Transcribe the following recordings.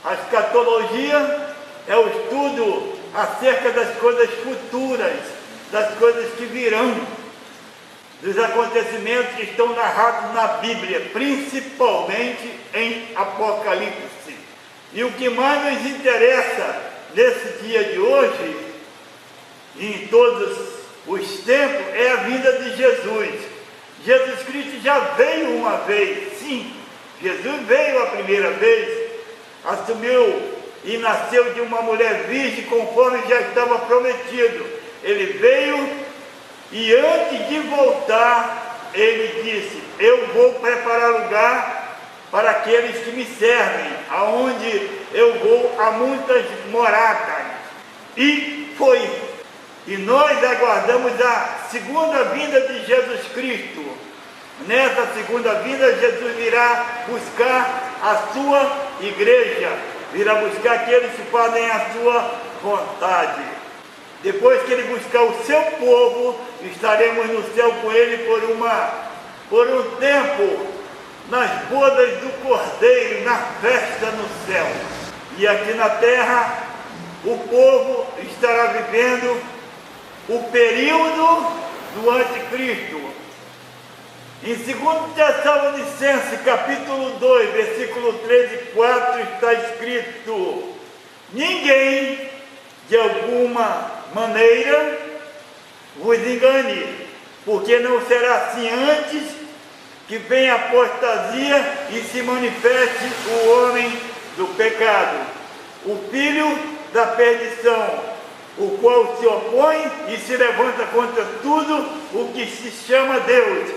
A escatologia é o estudo acerca das coisas futuras, das coisas que virão, dos acontecimentos que estão narrados na Bíblia, principalmente em Apocalipse. E o que mais nos interessa nesse dia de hoje, e em todos os tempos, é a vinda de Jesus. Jesus Cristo já veio uma vez, sim, Jesus veio a primeira vez, assumiu e nasceu de uma mulher virgem, conforme já estava prometido. Ele veio e antes de voltar, ele disse: eu vou preparar lugar para aqueles que me servem, aonde eu vou há muitas moradas. E foi. E nós aguardamos a segunda vinda de Jesus Cristo. Nessa segunda vinda, Jesus virá buscar a sua igreja, virá buscar aqueles que fazem a sua vontade. Depois que ele buscar o seu povo, estaremos no céu com ele por um tempo, nas bodas do Cordeiro, na festa no céu. E aqui na terra, o povo estará vivendo o período do anticristo. Em 2 Tessalonicenses, capítulo 2, versículo 3 e 4, está escrito: ninguém, de alguma maneira, vos engane, porque não será assim antes que venha a apostasia e se manifeste o homem do pecado, o filho da perdição, o qual se opõe e se levanta contra tudo o que se chama Deus,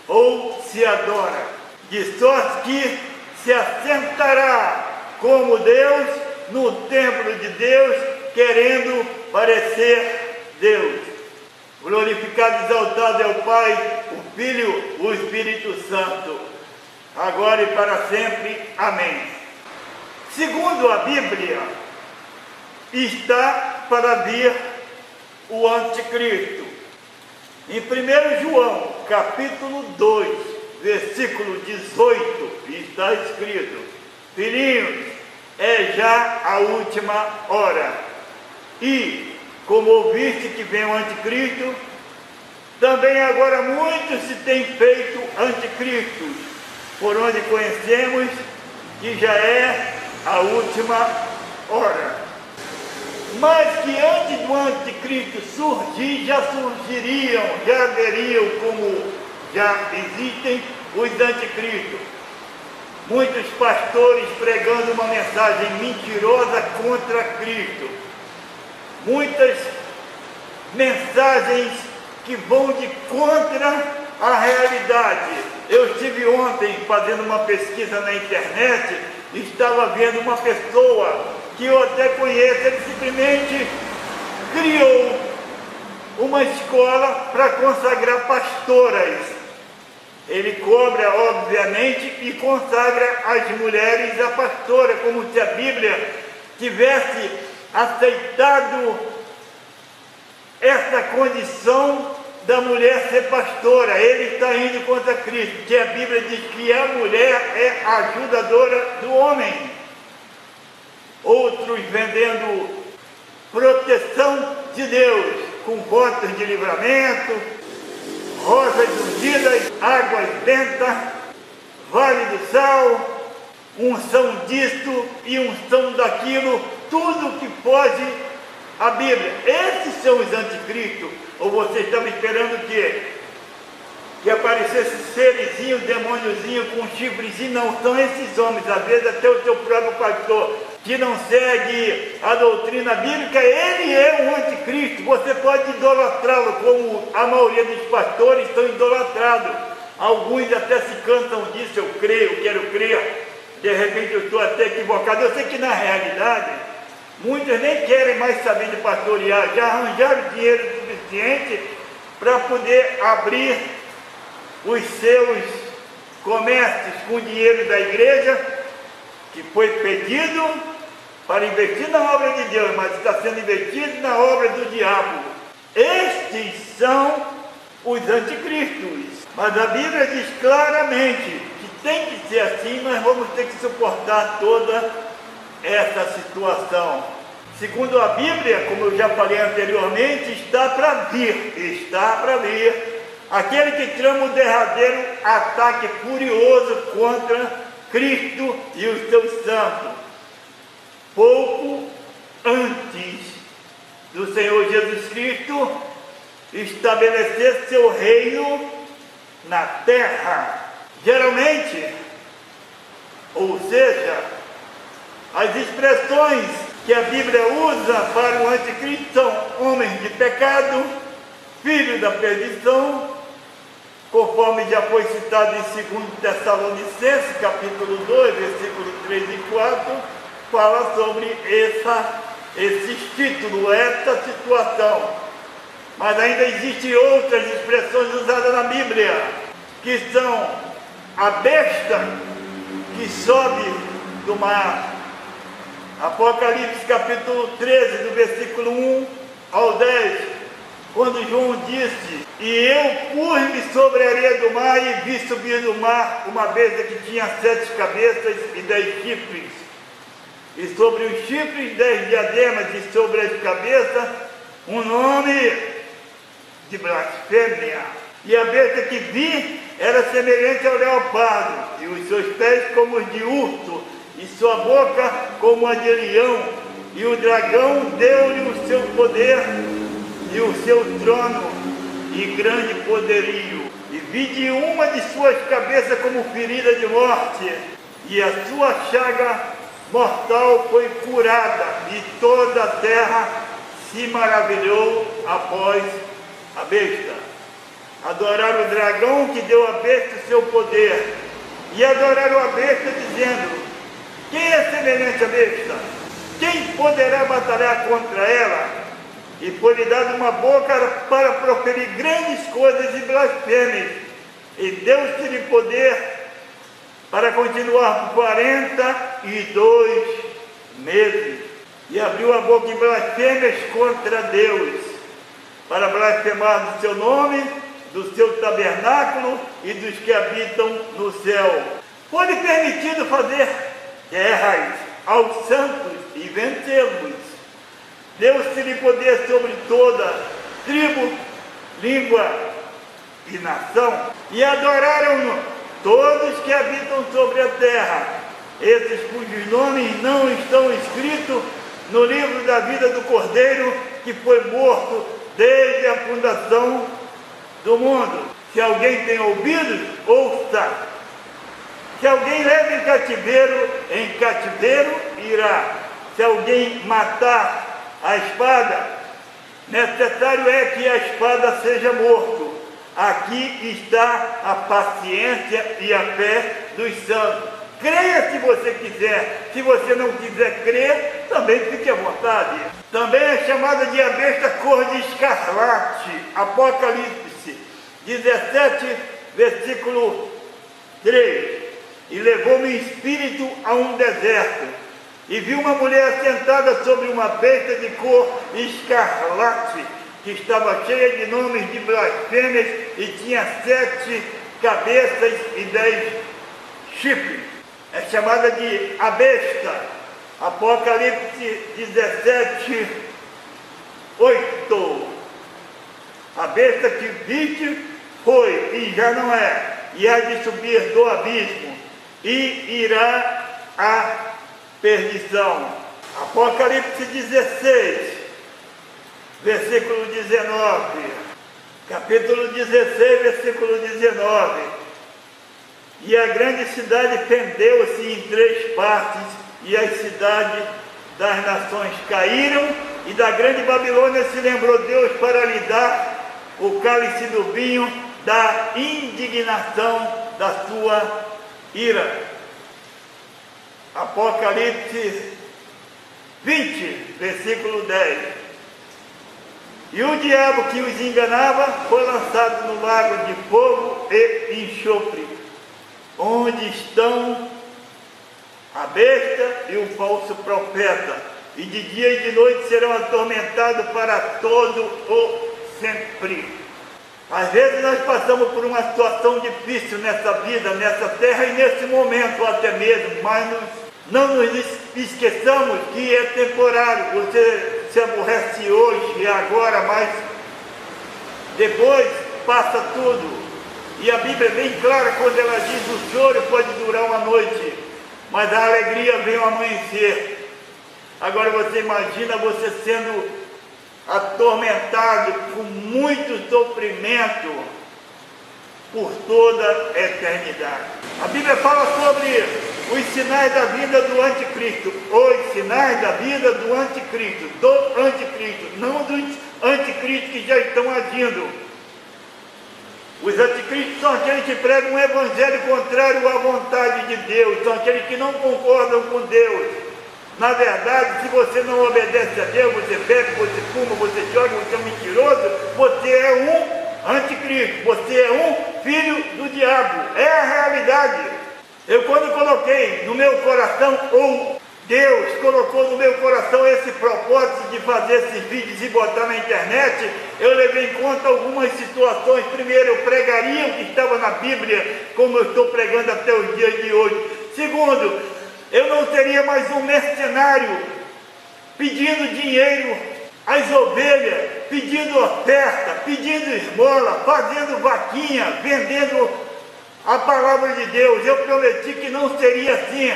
ou se adora, de sorte que se assentará como Deus no templo de Deus, querendo parecer Deus. Glorificado e exaltado é o Pai, o Filho, o Espírito Santo, agora e para sempre. Amém. Segundo a Bíblia, está para vir o anticristo. Em 1 João, capítulo 2, versículo 18, está escrito: filhinhos, é já a última hora. E, como ouviste que vem o anticristo, também agora muitos se têm feito anticristos, por onde conhecemos que já é a última hora. Mas que antes do anticristo surgir, já surgiriam, já haveriam, como já existem, os anticristos. Muitos pastores pregando uma mensagem mentirosa contra Cristo. Muitas mensagens que vão de contra a realidade. Eu estive ontem fazendo uma pesquisa na internet e estava vendo uma pessoa que eu até conheço. Ele simplesmente criou uma escola para consagrar pastoras. Ele cobra, obviamente, e consagra as mulheres a pastora, como se a Bíblia tivesse aceitado essa condição da mulher ser pastora. Ele está indo contra Cristo, que a Bíblia diz que a mulher é a ajudadora do homem. Outros vendendo proteção de Deus, com votos de livramento, rosas ungidas, águas bentas, vale do sal, unção disto e unção daquilo, tudo que pode a Bíblia. Esses são os anticristos. Ou você estava esperando o quê? Que aparecesse serizinho, demôniozinho com chifrezinho? Não, são esses homens. Às vezes até o teu próprio pastor, que não segue a doutrina bíblica, ele é um anticristo. Você pode idolatrá-lo, como a maioria dos pastores estão idolatrados. Alguns até se cantam disso: eu creio, quero crer. De repente eu estou até equivocado. Eu sei que na realidade muitos nem querem mais saber de pastorear, já arranjaram dinheiro suficiente para poder abrir os seus comércios com dinheiro da igreja, que foi pedido para investir na obra de Deus, mas está sendo investido na obra do diabo. Estes são os anticristos. Mas a Bíblia diz claramente que tem que ser assim. Nós vamos ter que suportar toda essa situação. Segundo a Bíblia, como eu já falei anteriormente, está para vir aquele que trama o derradeiro ataque furioso contra Cristo e os seus santos, pouco antes do Senhor Jesus Cristo estabelecer seu reino na terra. Geralmente, ou seja, as expressões que a Bíblia usa para o anticristo são homens de pecado, filhos da perdição, conforme já foi citado em 2 Tessalonicenses, capítulo 2, versículos 3 e 4, fala sobre esses títulos, essa situação. Mas ainda existem outras expressões usadas na Bíblia, que são a besta que sobe do mar. Apocalipse capítulo 13, do versículo 1 ao 10, quando João disse: e eu pus-me sobre a areia do mar e vi subir do mar uma besta que tinha 7 cabeças e 10 chifres, e sobre os chifres 10 diademas, e sobre as cabeças um nome de blasfêmia. E a besta que vi era semelhante ao leopardo, e os seus pés como os de urso, e sua boca como a de leão. E o dragão deu-lhe o seu poder e o seu trono e grande poderio. E vi de uma de suas cabeças como ferida de morte, e a sua chaga mortal foi curada, e toda a terra se maravilhou após a besta. Adoraram o dragão que deu à besta o seu poder, e adoraram a besta, dizendo: quem é semelhante à besta? Quem poderá batalhar contra ela? E foi-lhe dada uma boca para proferir grandes coisas e blasfêmias, e deu-se-lhe poder para continuar por 42 meses. E abriu a boca em blasfêmias contra Deus, para blasfemar do seu nome, do seu tabernáculo e dos que habitam no céu. Foi-lhe permitido fazer guerras aos santos e vencê-los. Deu-se-lhe poder sobre toda tribo, língua e nação, e adoraram-no todos que habitam sobre a terra, esses cujos nomes não estão escritos no livro da vida do Cordeiro, que foi morto desde a fundação do mundo. Se alguém tem ouvidos, ouça. Se alguém leva em cativeiro irá. Se alguém matar a espada, necessário é que a espada seja morto. Aqui está a paciência e a fé dos santos. Creia se você quiser. Se você não quiser crer, também fique à vontade. Também é chamada de a besta cor de escarlate. Apocalipse 17, versículo 3. E levou-me em espírito a um deserto, e vi uma mulher sentada sobre uma besta de cor escarlate, que estava cheia de nomes de blasfêmias, e tinha 7 cabeças e 10 chifres. É chamada de a besta. Apocalipse 17, 8. A besta que viste foi e já não é, e há de subir do abismo, e irá à perdição. Apocalipse 16, versículo 19. Capítulo 16, versículo 19. E a grande cidade fendeu-se em 3 partes, e as cidades das nações caíram, e da grande Babilônia se lembrou Deus para lhe dar o cálice do vinho da indignação da sua ira. Apocalipse 20, versículo 10. E o diabo que os enganava foi lançado no lago de fogo e enxofre, onde estão a besta e o falso profeta, e de dia e de noite serão atormentados para todo o sempre. Às vezes nós passamos por uma situação difícil nessa vida, nessa terra e nesse momento até mesmo, mas Não nos esqueçamos que é temporário. Você se aborrece hoje e agora, mas depois passa tudo. E a Bíblia é bem clara quando ela diz: o choro pode durar uma noite, mas a alegria vem ao amanhecer. Agora você imagina você sendo atormentado com muito sofrimento por toda a eternidade. A Bíblia fala sobre os sinais da vida do anticristo. Os sinais da vida do anticristo, não dos anticristos que já estão agindo. Os anticristos são aqueles que pregam um evangelho contrário à vontade de Deus, são aqueles que não concordam com Deus. Na verdade, se você não obedece a Deus, você bebe, você fuma, você joga, você é um mentiroso, você é um anticristo, você é um filho do diabo. É a realidade. Eu, quando coloquei no meu coração, ou Deus colocou no meu coração esse propósito de fazer esses vídeos e botar na internet, eu levei em conta algumas situações. Primeiro, eu pregaria o que estava na Bíblia, como eu estou pregando até os dias de hoje. Segundo, eu não seria mais um mercenário pedindo dinheiro às ovelhas, pedindo oferta, pedindo esmola, fazendo vaquinha, vendendo a palavra de Deus. Eu prometi que não seria assim.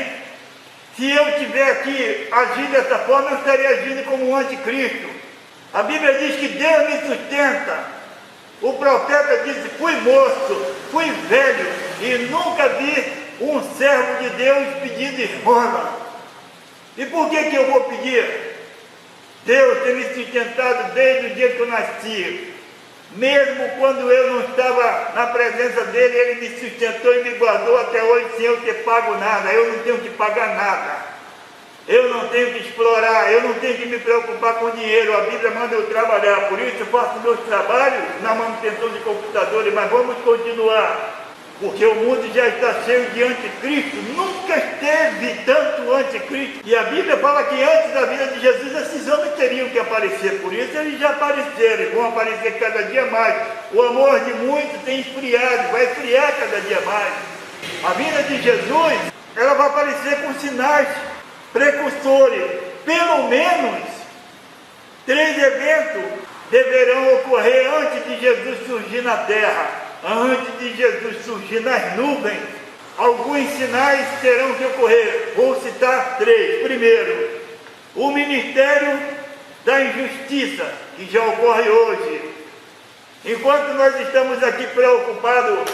Se eu estiver aqui agindo dessa forma, eu estaria agindo como um anticristo. A Bíblia diz que Deus me sustenta. O profeta disse: fui moço, fui velho e nunca vi um servo de Deus pedindo esmola. E por que eu vou pedir? Deus tem me sustentado desde o dia que eu nasci. Mesmo quando eu não estava na presença dele, ele me sustentou e me guardou até hoje sem eu ter pago nada. Eu não tenho que pagar nada. Eu não tenho que explorar, eu não tenho que me preocupar com dinheiro. A Bíblia manda eu trabalhar, por isso eu faço meus trabalhos na manutenção de computadores. Mas vamos continuar, porque o mundo já está cheio de anticristo. Nunca esteve tanto anticristo. E a Bíblia fala que antes da vida de Jesus esses homens teriam que aparecer. Por isso eles já apareceram e vão aparecer cada dia mais. O amor de muitos tem esfriado, vai esfriar cada dia mais. A vinda de Jesus, ela vai aparecer com sinais precursores. Pelo menos 3 eventos deverão ocorrer antes de Jesus surgir na terra. Antes de Jesus surgir nas nuvens, alguns sinais terão que ocorrer. Vou citar 3. Primeiro, o ministério da injustiça, que já ocorre hoje. Enquanto nós estamos aqui preocupados,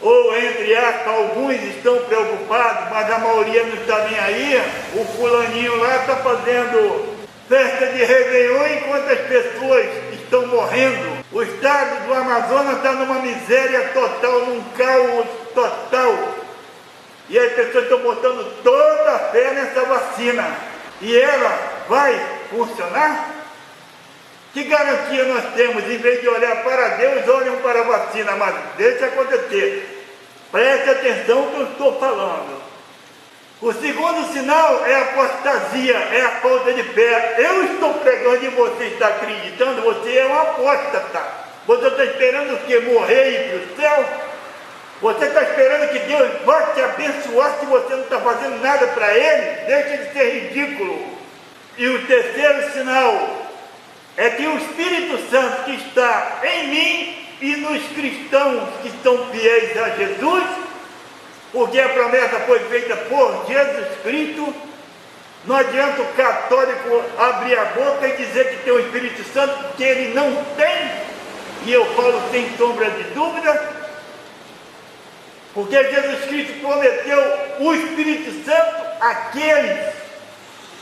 ou entre aspas, alguns estão preocupados, mas a maioria não está nem aí, o fulaninho lá está fazendo festa de Réveillon enquanto as pessoas estão morrendo. O estado do Amazonas está numa miséria total, num caos total. E as pessoas estão botando toda a fé nessa vacina. E ela vai funcionar? Que garantia nós temos? Em vez de olhar para Deus, olham para a vacina. Mas deixa acontecer. Preste atenção no que eu estou falando. O segundo sinal é a apostasia, é a falta de fé. Eu estou pregando e você está acreditando, você é um apóstata. Você está esperando o quê? Morrer e ir para o céu? Você está esperando que Deus vai te abençoar se você não está fazendo nada para Ele? Deixa de ser ridículo. E o terceiro sinal é que o Espírito Santo que está em mim e nos cristãos que estão fiéis a Jesus, porque a promessa foi feita por Jesus Cristo. Não adianta o católico abrir a boca e dizer que tem o Espírito Santo, porque ele não tem, e eu falo sem sombra de dúvida, porque Jesus Cristo prometeu o Espírito Santo àqueles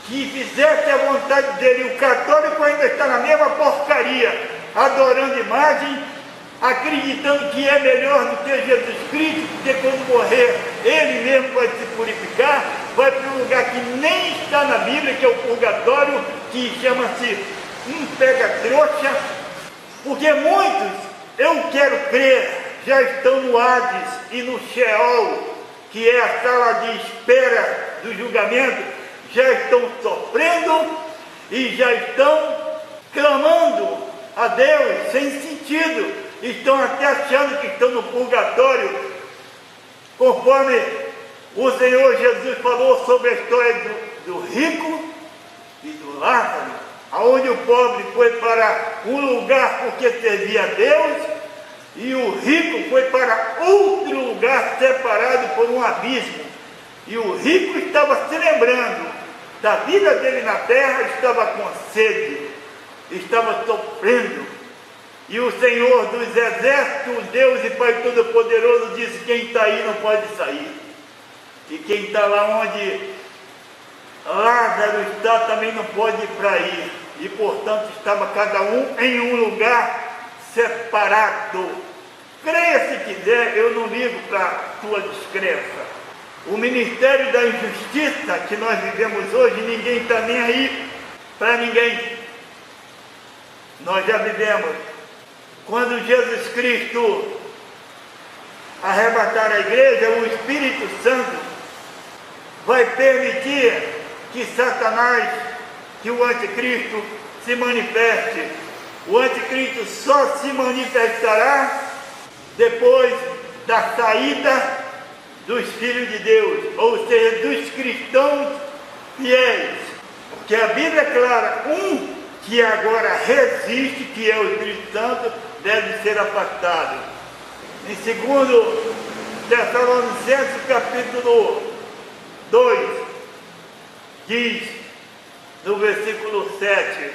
que fizessem a vontade dele. O católico ainda está na mesma porcaria, adorando imagem, acreditando que é melhor do que Jesus Cristo, porque quando morrer, ele mesmo vai se purificar, vai para um lugar que nem está na Bíblia, que é o purgatório, que chama-se pega-trouxa, porque muitos, eu quero crer, já estão no Hades e no Sheol, que é a sala de espera do julgamento, já estão sofrendo e já estão clamando a Deus sem sentido. Estão até achando que estão no purgatório, conforme O Senhor Jesus falou sobre a história do rico e do Lázaro, onde o pobre foi para um lugar porque servia a Deus, e o rico foi para outro lugar separado por um abismo. E o rico estava se lembrando da vida dele na terra, estava com sede, estava sofrendo. E o Senhor dos Exércitos, Deus e Pai Todo-Poderoso, disse: quem está aí não pode sair. E quem está lá onde Lázaro está também não pode ir para aí. E portanto estava cada um em um lugar separado. Creia se quiser, eu não ligo para a tua descrença. O ministério da injustiça que nós vivemos hoje, ninguém está nem aí para ninguém. Nós já vivemos. Quando Jesus Cristo arrebatar a igreja, o Espírito Santo vai permitir que Satanás, que o anticristo se manifeste. O anticristo só se manifestará depois da saída dos filhos de Deus, ou seja, dos cristãos fiéis. Porque a Bíblia é clara, que agora resiste, que é o Espírito Santo, deve ser afastado. Em 2 Tessalonicenses capítulo 2, diz no versículo 7,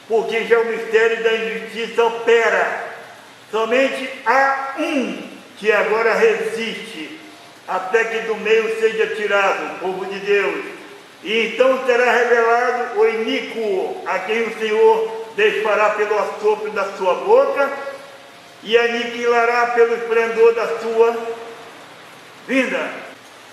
porque já o mistério da injustiça opera, somente há que agora resiste, até que do meio seja tirado o povo de Deus. E então será revelado o iníquo, a quem o Senhor desfará pelo assopro da sua boca e aniquilará pelo esplendor da sua vinda.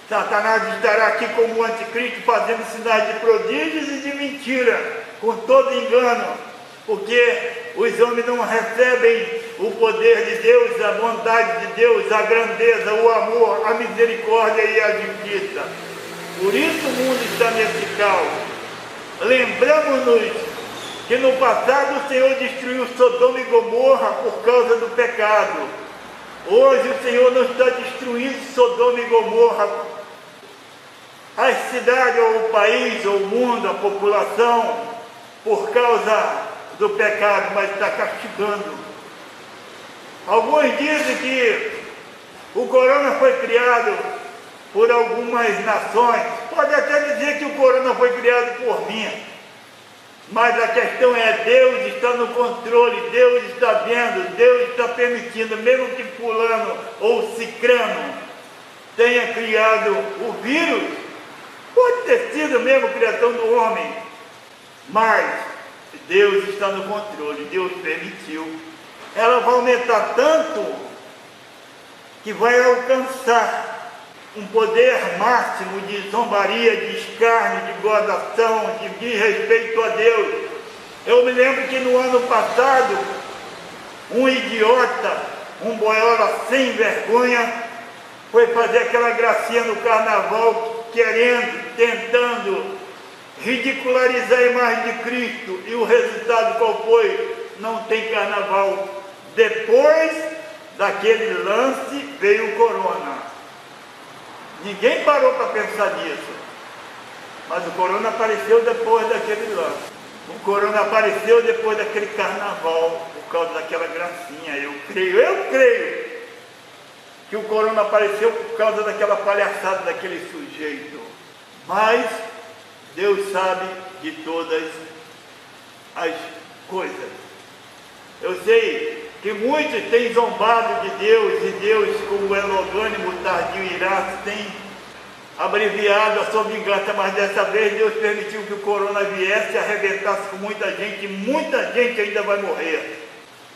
Satanás estará aqui como anticristo, fazendo sinais de prodígios e de mentira, com todo engano, porque os homens não recebem o poder de Deus, a bondade de Deus, a grandeza, o amor, a misericórdia e a justiça. Por isso o mundo está nesse caos. Lembramos-nos que no passado o Senhor destruiu Sodoma e Gomorra por causa do pecado. Hoje o Senhor não está destruindo Sodoma e Gomorra, as cidades, ou o país, ou o mundo, a população, por causa do pecado, mas está castigando. Alguns dizem que o corona foi criado por algumas nações. Pode até dizer que o corona foi criado por mim, mas a questão é: Deus está no controle, Deus está vendo, Deus está permitindo, mesmo que fulano ou cicrano tenha criado o vírus, pode ter sido mesmo criação do homem, mas Deus está no controle, Deus permitiu. Ela vai aumentar tanto que vai alcançar um poder máximo de zombaria, de escárnio, de gozação, de desrespeito a Deus. Eu me lembro que no ano passado, um idiota, um boiola sem vergonha, foi fazer aquela gracinha no carnaval, tentando ridicularizar a imagem de Cristo. E o resultado qual foi? Não tem carnaval. Depois daquele lance veio o corona. Ninguém parou para pensar nisso, mas o corona apareceu depois daquele lance. O corona apareceu depois daquele carnaval, por causa daquela gracinha. Eu creio que o corona apareceu por causa daquela palhaçada daquele sujeito. Mas Deus sabe de todas as coisas. Eu sei que muitos têm zombado de Deus, e Deus, como é longânimo, tardio e irá, tem abreviado a sua vingança, mas dessa vez Deus permitiu que o corona viesse e arrebentasse com muita gente ainda vai morrer.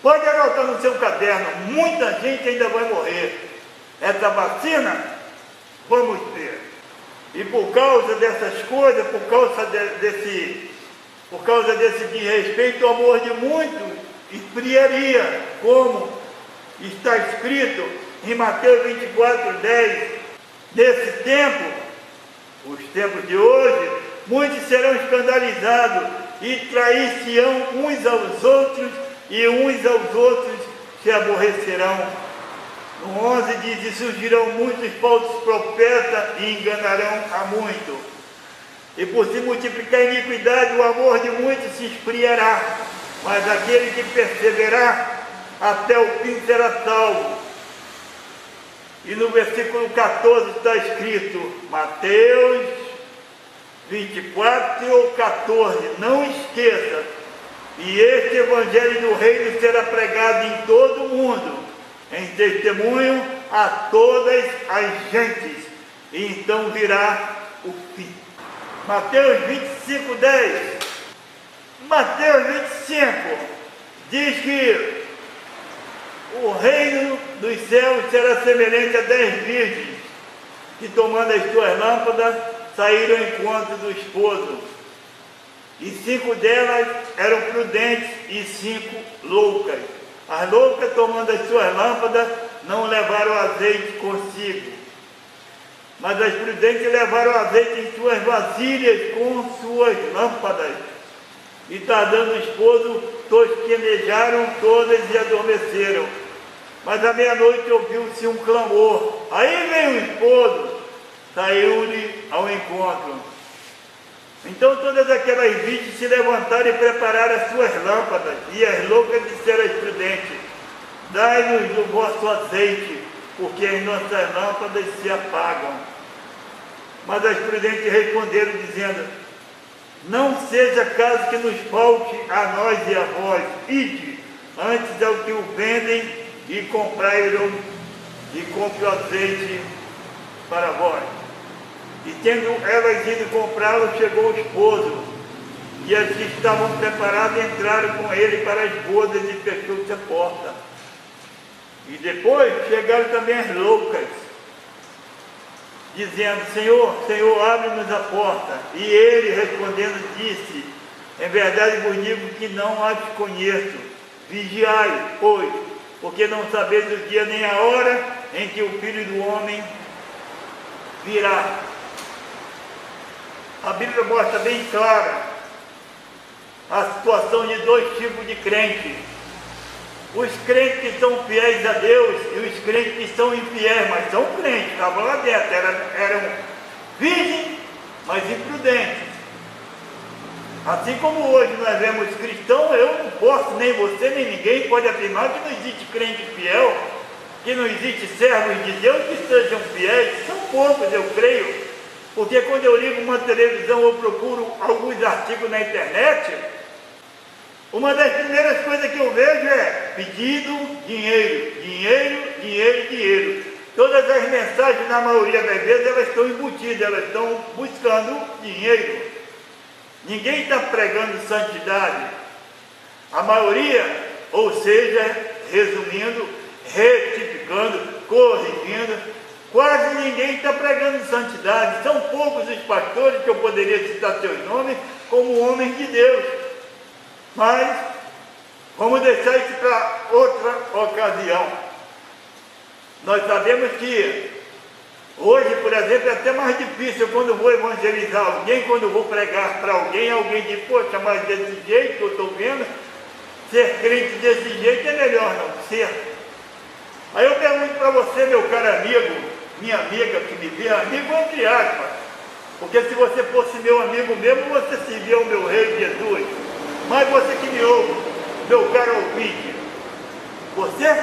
Pode anotar no seu caderno, muita gente ainda vai morrer. Essa vacina, vamos ter. E por causa dessas coisas, por causa desse desrespeito, o amor de muitos esfriaria, como está escrito em Mateus 24:10. Nesse tempo, os tempos de hoje, muitos serão escandalizados e trair-se-ão uns aos outros, e uns aos outros se aborrecerão. No 11 diz: e surgirão muitos falsos profetas e enganarão a muito. E por se multiplicar a iniquidade, o amor de muitos se esfriará, mas aquele que perseverar até o fim será salvo. E no versículo 14 está escrito, Mateus 24 ou 14, não esqueça, e este evangelho do reino será pregado em todo o mundo, em testemunho a todas as gentes, e então virá o fim. Mateus 25, 10. Mateus 25 diz que o reino dos céus será semelhante a 10 virgens que, tomando as suas lâmpadas, saíram ao encontro do esposo. E 5 delas eram prudentes e 5 loucas. As loucas, tomando as suas lâmpadas, não levaram azeite consigo, mas as prudentes levaram azeite em suas vasilhas com suas lâmpadas. E tardando o esposo, tosquenejaram todas e adormeceram. Mas à meia-noite ouviu-se um clamor. Aí veio o esposo, saiu-lhe ao encontro. Então todas aquelas virgens se levantaram e prepararam as suas lâmpadas. E as loucas disseram às prudentes: dai-nos do vosso azeite, porque as nossas lâmpadas se apagam. Mas as prudentes responderam, dizendo: não seja caso que nos falte a nós e a vós, ide antes ao que o vendem e comprai-o e compre o azeite para vós. E tendo elas ido comprá-lo, chegou o esposo, e as que estavam preparadas entraram com ele para as bodas e fechou-se a porta. E depois chegaram também as loucas, dizendo: Senhor, Senhor, abre-nos a porta. E ele, respondendo, disse: em verdade vos digo que não as conheço. Vigiai, pois, porque não sabeis o dia nem a hora em que o Filho do Homem virá. A Bíblia mostra bem clara a situação de dois tipos de crentes: os crentes que são fiéis a Deus e os crentes que são infiéis, mas são crentes, estavam lá dentro, eram virgens, mas imprudentes. Assim como hoje nós vemos cristãos, eu não posso, nem você, nem ninguém pode afirmar que não existe crente fiel, que não existe servos de Deus que sejam fiéis. São poucos, eu creio, porque quando eu ligo uma televisão ou procuro alguns artigos na internet, uma das primeiras coisas que eu vejo é pedido, dinheiro, dinheiro, dinheiro, dinheiro. Todas as mensagens, na maioria das vezes, elas estão embutidas, elas estão buscando dinheiro. Ninguém está pregando santidade. A maioria, ou seja, resumindo, retificando, corrigindo, quase ninguém está pregando santidade. São poucos os pastores, que eu poderia citar seus nomes, como homens de Deus. Mas vamos deixar isso para outra ocasião. Nós sabemos que hoje, por exemplo, é até mais difícil quando vou evangelizar alguém, quando vou pregar para alguém, alguém diz: poxa, mas desse jeito que eu estou vendo, ser crente desse jeito é melhor não ser. Aí eu pergunto para você, meu caro amigo, minha amiga que me vê, amigo entre aspas, porque se você fosse meu amigo mesmo, você servia ao meu rei Jesus. Mas você que me ouve, meu caro ouvinte, você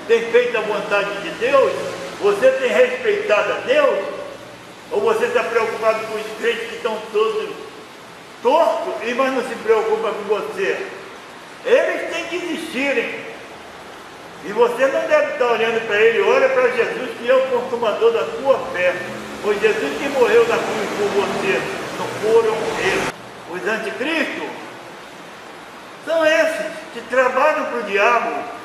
tem feito a vontade de Deus? Você tem respeitado a Deus? Ou você está preocupado com os crentes que estão todos tortos, mas não se preocupa com você? Eles têm que existirem. E você não deve estar olhando para ele. Olha para Jesus, que é o consumador da sua fé. Foi Jesus que morreu na cruz por você, não foram eles. Os anticristos são esses que trabalham para o diabo.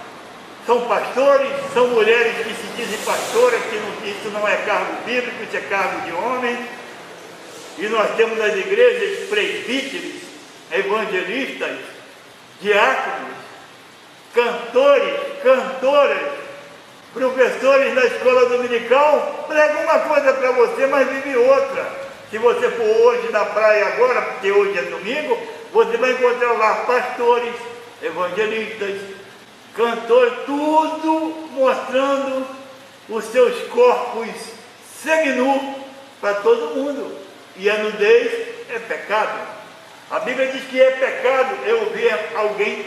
São pastores, são mulheres que se dizem pastoras, que isso não é cargo bíblico, isso é cargo de homem. E nós temos nas igrejas presbíteros, evangelistas, diáconos, cantores, cantoras, professores na escola dominical. Prega uma coisa para você, mas vive outra. Se você for hoje na praia agora, porque hoje é domingo, você vai encontrar lá pastores, evangelistas, cantores, tudo mostrando os seus corpos seminus para todo mundo. E a nudez é pecado. A Bíblia diz que é pecado eu ver alguém.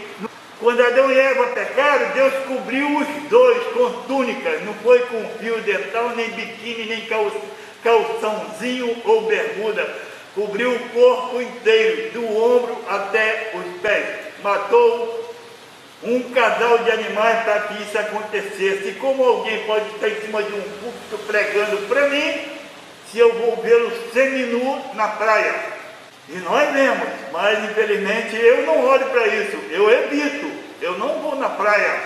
Quando Adão e Eva pecaram, Deus cobriu os dois com túnicas, não foi com fio dental, nem biquíni, nem calçãozinho ou bermuda. Cobriu o corpo inteiro, do ombro até os pés. Matou um casal de animais para que isso acontecesse. E como alguém pode estar em cima de um púlpito pregando para mim, se eu vou vê-lo seminu na praia? E nós vemos, mas infelizmente eu não olho para isso, eu evito, eu não vou na praia.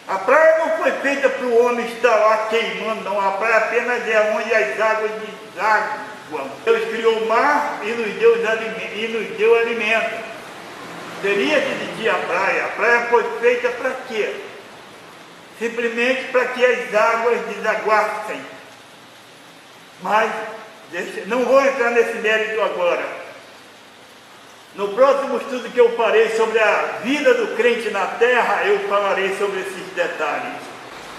A praia não foi feita para o homem estar lá queimando, não. A praia apenas é onde as águas desaguam. Deus criou o mar e nos deu alimento. Teria que existir a praia. A praia foi feita para quê? Simplesmente para que as águas desaguassem. Mas não vou entrar nesse mérito agora. No próximo estudo que eu farei sobre a vida do crente na terra, eu falarei sobre esses detalhes.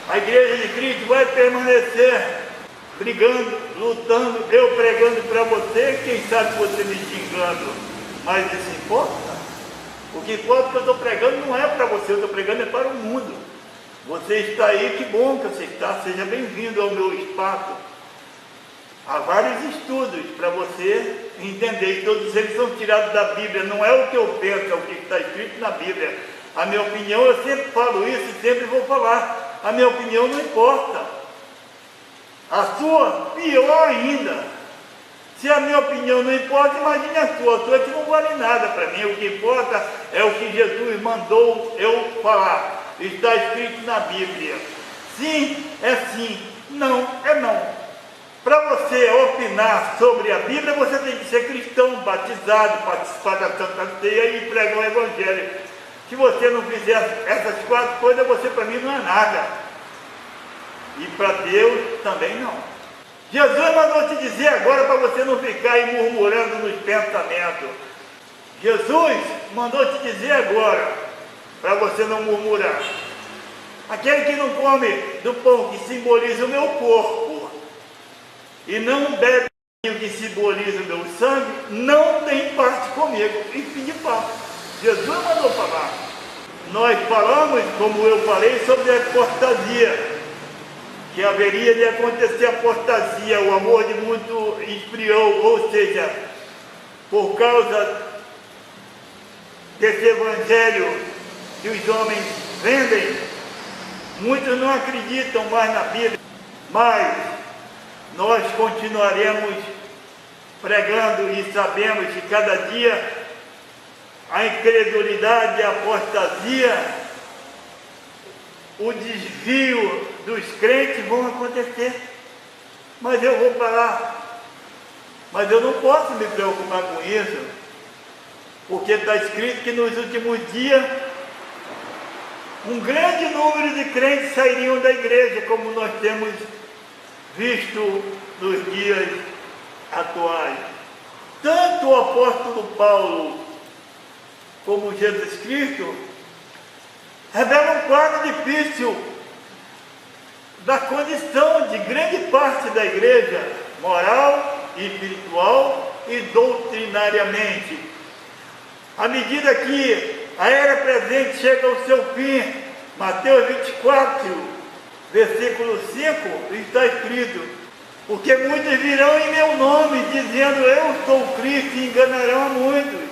A igreja de Cristo vai permanecer brigando, lutando, eu pregando para você, quem sabe você me xingando, mas isso importa? O que importa que eu estou pregando não é para você, eu estou pregando é para o mundo. Você está aí, que bom que você está, seja bem-vindo ao meu espaço. Há vários estudos para você entender, todos eles são tirados da Bíblia, não é o que eu penso, é o que está escrito na Bíblia. A minha opinião, eu sempre falo isso e sempre vou falar, a minha opinião não importa. A sua, pior ainda. Se a minha opinião não importa, imagine a sua que não vale nada para mim. O que importa é o que Jesus mandou eu falar, está escrito na Bíblia. Sim, é sim, não, é não. Para você opinar sobre a Bíblia, você tem que ser cristão, batizado, participar da Santa Ceia e pregar o Evangelho. Se você não fizer essas 4 coisas, você para mim não é nada. E para Deus também não. Jesus mandou te dizer agora para você não ficar aí murmurando nos pensamentos. Jesus mandou te dizer agora para você não murmurar. Aquele que não come do pão que simboliza o meu corpo e não bebe o que simboliza o meu sangue, não tem parte comigo. E fim de papo. Jesus mandou falar. Nós falamos, como eu falei, sobre a apostasia, que haveria de acontecer a apostasia, o amor de muito esfriou, ou seja, por causa desse evangelho que os homens vendem, muitos não acreditam mais na Bíblia, mas nós continuaremos pregando e sabemos que cada dia a incredulidade, a apostasia, o desvio dos crentes vão acontecer. Mas eu vou parar. Mas eu não posso me preocupar com isso, porque está escrito que nos últimos dias um grande número de crentes sairiam da igreja, como nós temos visto nos dias atuais. Tanto o apóstolo Paulo como Jesus Cristo revela um quadro difícil da condição de grande parte da igreja, moral, espiritual e doutrinariamente. À medida que a era presente chega ao seu fim, Mateus 24, versículo 5, está escrito: porque muitos virão em meu nome, dizendo eu sou Cristo, e enganarão a muitos.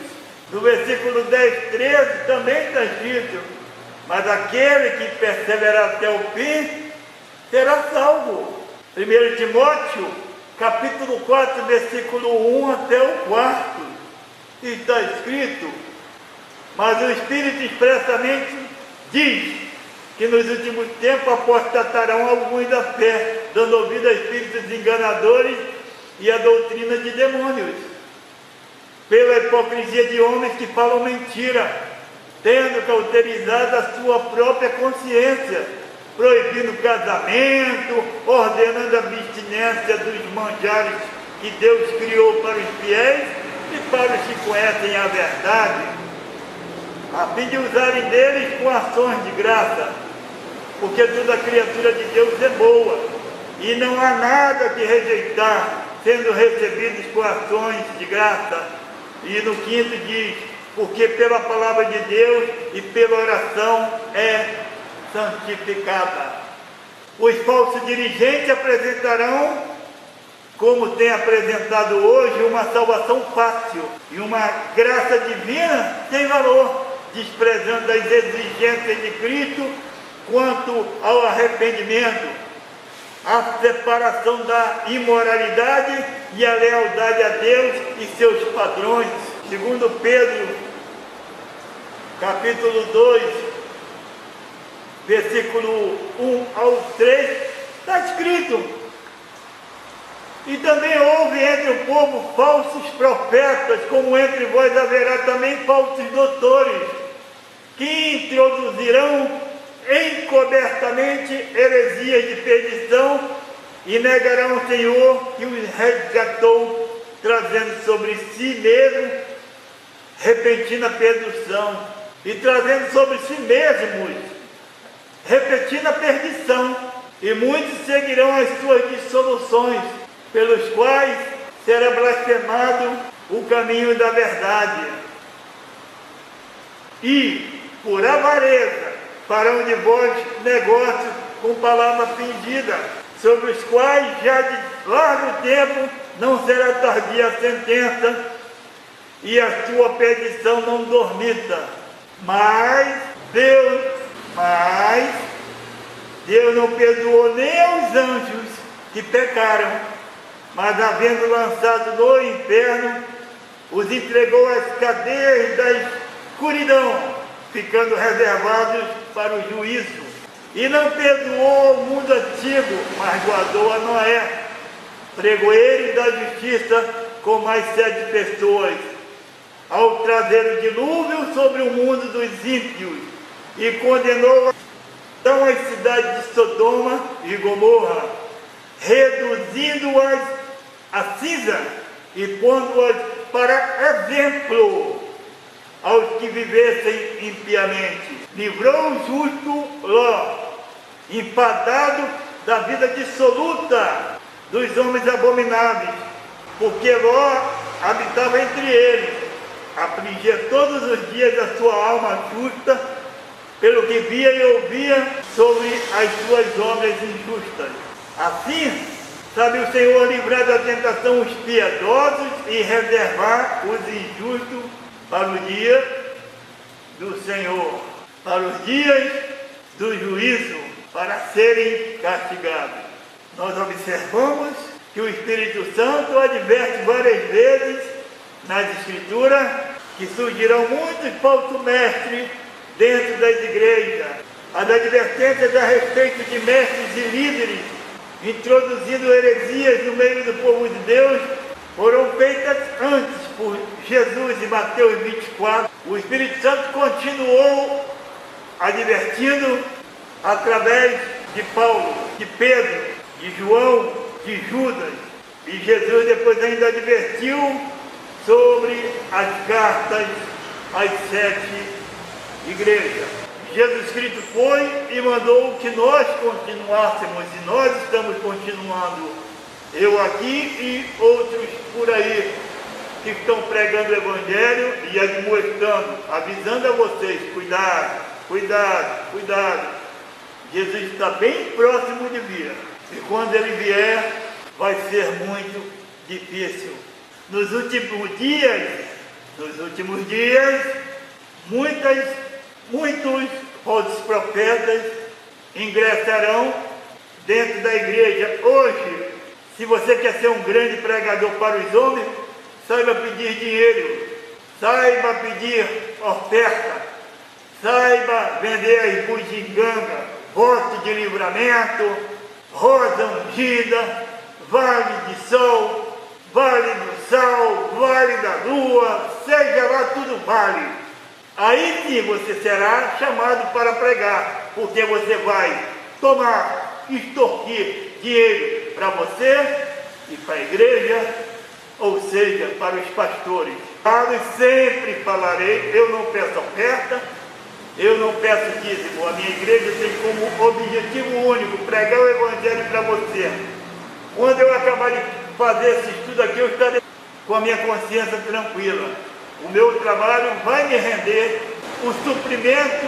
No versículo 10, 13, também está escrito: mas aquele que perseverar até o fim, será salvo. 1 Timóteo, capítulo 4, versículo 1 até o 4, está escrito: mas o Espírito expressamente diz que nos últimos tempos apostatarão alguns da fé, dando ouvido a espíritos enganadores e a doutrina de demônios, pela hipocrisia de homens que falam mentira, tendo cauterizado a sua própria consciência, proibindo casamento, ordenando a abstinência dos manjares que Deus criou para os fiéis e para os que conhecem a verdade, a fim de usarem deles com ações de graça. porque toda criatura de Deus é boa, e não há nada que rejeitar, sendo recebidos com ações de graça. E no 5º diz, porque pela palavra de Deus e pela oração é santificada. Os falsos dirigentes apresentarão, como tem apresentado hoje, uma salvação fácil e uma graça divina sem valor, desprezando as exigências de Cristo quanto ao arrependimento, a separação da imoralidade e a lealdade a Deus e seus padrões. Segundo Pedro, capítulo 2, versículo 1 ao 3, está escrito: e também houve entre o povo falsos profetas, como entre vós haverá também falsos doutores, que introduzirão encobertamente heresias de perdição e negarão o Senhor que os resgatou, trazendo sobre si mesmo repentina perdição, e trazendo sobre si mesmos repentina perdição, e muitos seguirão as suas dissoluções, pelos quais será blasfemado o caminho da verdade. E, por avareza, farão de vós negócios com palavra fingida, sobre os quais já de largo tempo não será tardia a sentença, e a sua perdição não dormita. Mas Deus não perdoou nem aos anjos que pecaram, mas havendo lançado no inferno, os entregou às cadeias da escuridão, ficando reservados para o juízo. E não perdoou o mundo antigo, mas guardou a Noé, pregoeiro da justiça, com mais 7 pessoas, ao trazer o dilúvio sobre o mundo dos ímpios, e condenou então as cidades de Sodoma e Gomorra, reduzindo-as a cinza e pondo-as para exemplo aos que vivessem impiamente. Livrou o justo Ló, enfadado da vida dissoluta dos homens abomináveis, porque Ló habitava entre eles, afligia todos os dias a sua alma justa, pelo que via e ouvia sobre as suas obras injustas. Assim, sabe o Senhor livrar da tentação os piedosos e reservar os injustos para o dia do Senhor, para os dias do juízo, para serem castigados. Nós observamos que o Espírito Santo adverte várias vezes nas Escrituras que surgirão muitos falsos mestres dentro das igrejas. As advertências a respeito de mestres e líderes introduzindo heresias no meio do povo de Deus foram feitas antes por Jesus em Mateus 24. O Espírito Santo continuou advertindo através de Paulo, de Pedro, de João, de Judas, e Jesus depois ainda advertiu sobre as cartas às 7 igrejas. Jesus Cristo foi e mandou que nós continuássemos, e nós estamos continuando. Eu aqui e outros por aí que estão pregando o Evangelho e admoestando, avisando a vocês: cuidado, cuidado, cuidado. Jesus está bem próximo de vir, e quando ele vier vai ser muito difícil. Nos últimos dias, muitos falsos profetas ingressarão dentro da igreja. Hoje, se você quer ser um grande pregador para os homens, saiba pedir dinheiro, saiba pedir oferta, saiba vender as bugigangas, voto de livramento, rosa ungida, vale de sol, vale do sal, vale da lua, seja lá, tudo vale. Aí sim você será chamado para pregar, porque você vai tomar, extorquir dinheiro para você e para a igreja, ou seja, para os pastores. Falo e sempre falarei, eu não peço oferta, Eu não peço dízimo. A minha igreja tem como objetivo único pregar o Evangelho para você. Quando eu acabar de fazer esse estudo aqui, eu estarei com a minha consciência tranquila. O meu trabalho vai me render o suprimento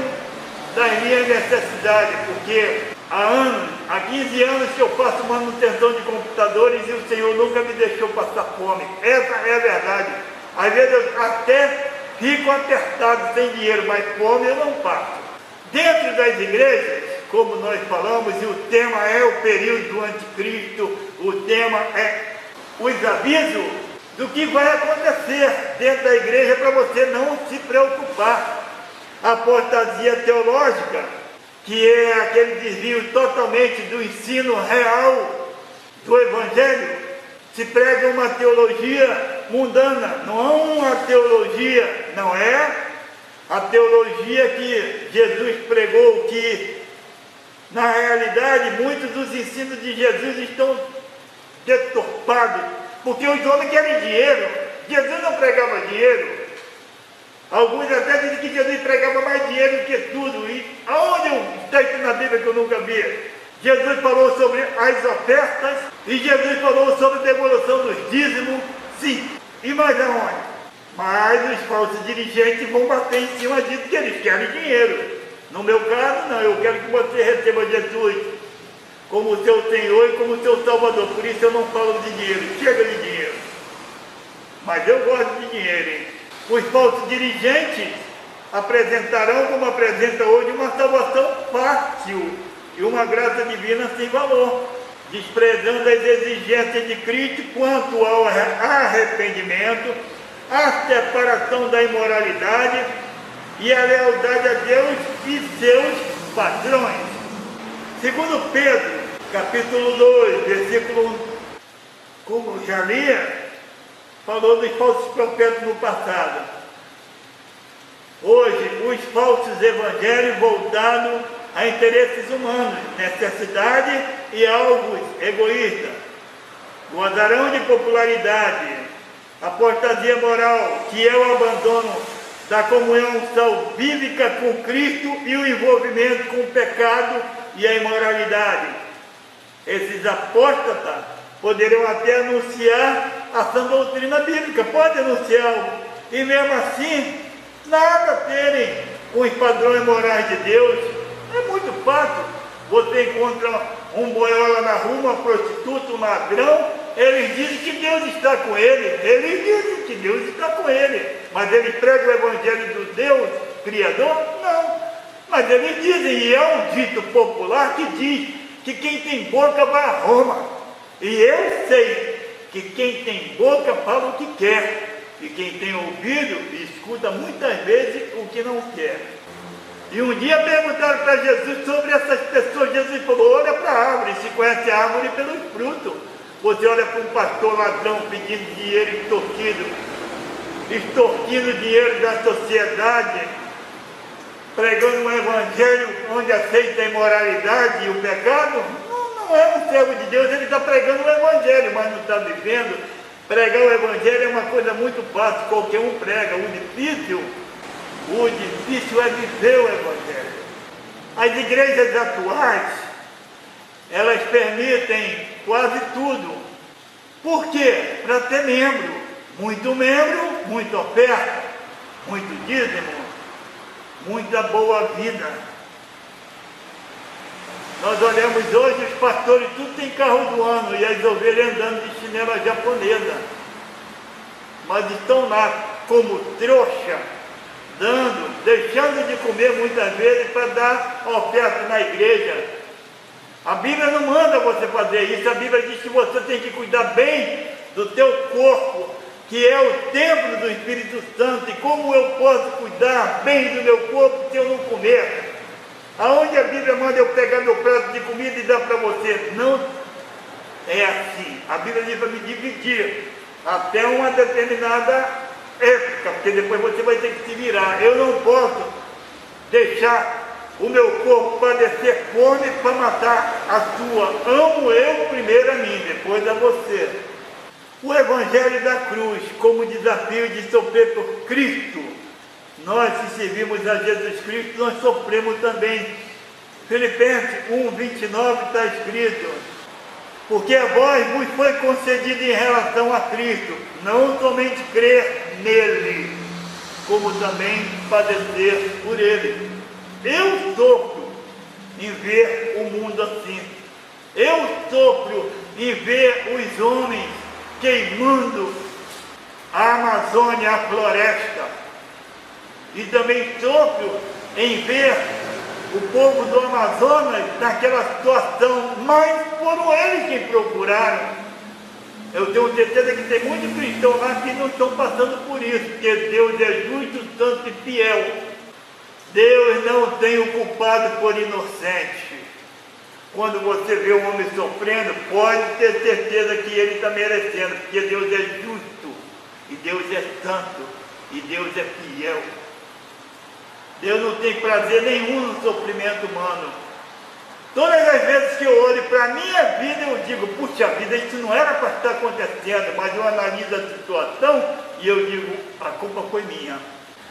das minhas necessidades, porque há 15 anos que eu faço manutenção de computadores e o Senhor nunca me deixou passar fome. Essa é a verdade. Às vezes eu até fico apertado sem dinheiro, mas fome eu não passo. Dentro das igrejas, como nós falamos, e o tema é o período do anticristo, o tema é os avisos do que vai acontecer dentro da igreja para você não se preocupar. A apostasia teológica, que é aquele desvio totalmente do ensino real do Evangelho, se prega uma teologia mundana, não é uma teologia, não é a teologia que Jesus pregou, que na realidade muitos dos ensinos de Jesus estão deturpados, porque os homens querem dinheiro. Jesus não pregava dinheiro. Alguns até dizem que Jesus pregava mais dinheiro do que tudo. E aonde está isso na Bíblia que eu nunca vi? Jesus falou sobre as ofertas e Jesus falou sobre a devolução dos dízimos, sim. E mais aonde? Mas os falsos dirigentes vão bater em cima disso, que eles querem dinheiro. No meu caso, não. Eu quero que você receba Jesus como seu Senhor e como seu Salvador. Por isso eu não falo de dinheiro. Chega de dinheiro. Mas eu gosto de dinheiro, hein? Os falsos dirigentes apresentarão, como apresenta hoje, uma salvação fácil e uma graça divina sem valor, desprezando as exigências de Cristo quanto ao arrependimento, a separação da imoralidade e a lealdade a Deus e seus padrões. Segundo Pedro, capítulo 2, versículo 1, como já li, falou dos falsos profetas no passado. Hoje, os falsos evangelhos voltados a interesses humanos, necessidade e alvos egoístas. Gozarão de popularidade, apostasia moral, que é o abandono da comunhão salvífica com Cristo e o envolvimento com o pecado e a imoralidade. Esses apóstatas poderão até anunciar a sã doutrina bíblica, pode anunciar, e mesmo assim, nada terem com os padrões morais de Deus. É muito fácil. Você encontra um boiola na rua, uma prostituta, um ladrão, eles dizem que Deus está com ele, mas eles pregam o evangelho do Deus Criador? Não, mas eles dizem, e é um dito popular que diz que quem tem boca vai a Roma. E eu sei que quem tem boca fala o que quer, e quem tem ouvido escuta muitas vezes o que não quer. E um dia perguntaram para Jesus sobre essas pessoas. Jesus falou: olha para a árvore, se conhece a árvore pelos frutos. Você olha para um pastor ladrão pedindo dinheiro extorquindo dinheiro da sociedade, pregando um evangelho onde aceita a imoralidade e o pecado. Não é um servo de Deus, ele está pregando o evangelho, mas não está vivendo. Pregar o evangelho é uma coisa muito fácil, qualquer um prega. O difícil é viver o evangelho. As igrejas atuais, elas permitem quase tudo. Por quê? Para ter membro, muita oferta, muito dízimo, muita boa vida. Nós olhamos hoje, os pastores tudo tem carro do ano e as ovelhas andando de chinela japonesa, mas estão lá como trouxa, deixando de comer muitas vezes para dar oferta na igreja. A Bíblia não manda você fazer isso. A Bíblia diz que você tem que cuidar bem do teu corpo, que é o templo do Espírito Santo. E como eu posso cuidar bem do meu corpo se eu não comer? Aonde a Bíblia manda eu pegar meu prato de comida e dar para você? Não é assim. A Bíblia diz para me dividir até uma determinada época, porque depois você vai ter que se virar. Eu não posso deixar o meu corpo padecer fome para matar a sua. Amo eu primeiro a mim, depois a você. O Evangelho da Cruz, como desafio de sofrer por Cristo, nós que servimos a Jesus Cristo, nós sofremos também. Filipenses 1:29 está escrito: porque a vós vos foi concedido em relação a Cristo, não somente crer nele, como também padecer por ele. Eu sofro em ver o mundo assim. Eu sofro em ver os homens queimando a Amazônia, a floresta. E também sofro em ver o povo do Amazonas naquela situação, mas foram eles quem procuraram. Eu tenho certeza que tem muitos cristãos lá que não estão passando por isso, porque Deus é justo, santo e fiel. Deus não tem o culpado por inocente. Quando você vê um homem sofrendo, pode ter certeza que ele está merecendo, porque Deus é justo, e Deus é santo, e Deus é fiel. Deus não tem prazer nenhum no sofrimento humano. Todas as vezes que eu olho para a minha vida, eu digo, puxa vida, isso não era para estar acontecendo, mas eu analiso a situação e eu digo, a culpa foi minha.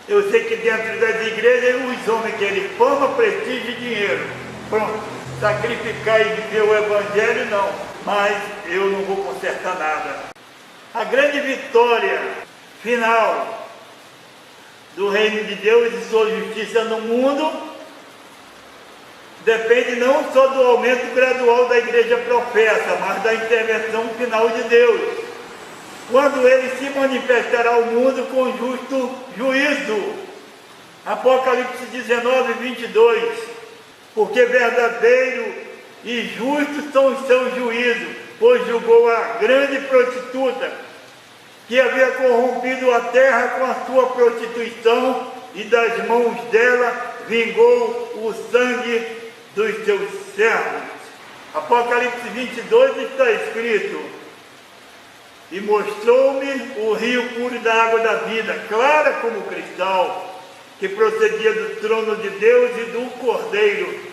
Eu sei que dentro das igrejas, os homens querem fama, prestígio e dinheiro. Pronto, sacrificar e viver o evangelho não, mas eu não vou consertar nada. A grande vitória final do reino de Deus e sua justiça no mundo depende não só do aumento gradual da igreja professa, mas da intervenção final de Deus, quando ele se manifestará ao mundo com justo juízo. Apocalipse 19:22. Porque verdadeiro e justo são os seus juízos, pois julgou a grande prostituta que havia corrompido a terra com a sua prostituição, e das mãos dela vingou o sangue dos seus servos. Apocalipse 22 está escrito: e mostrou-me o rio puro da água da vida, clara como cristal, que procedia do trono de Deus e do Cordeiro.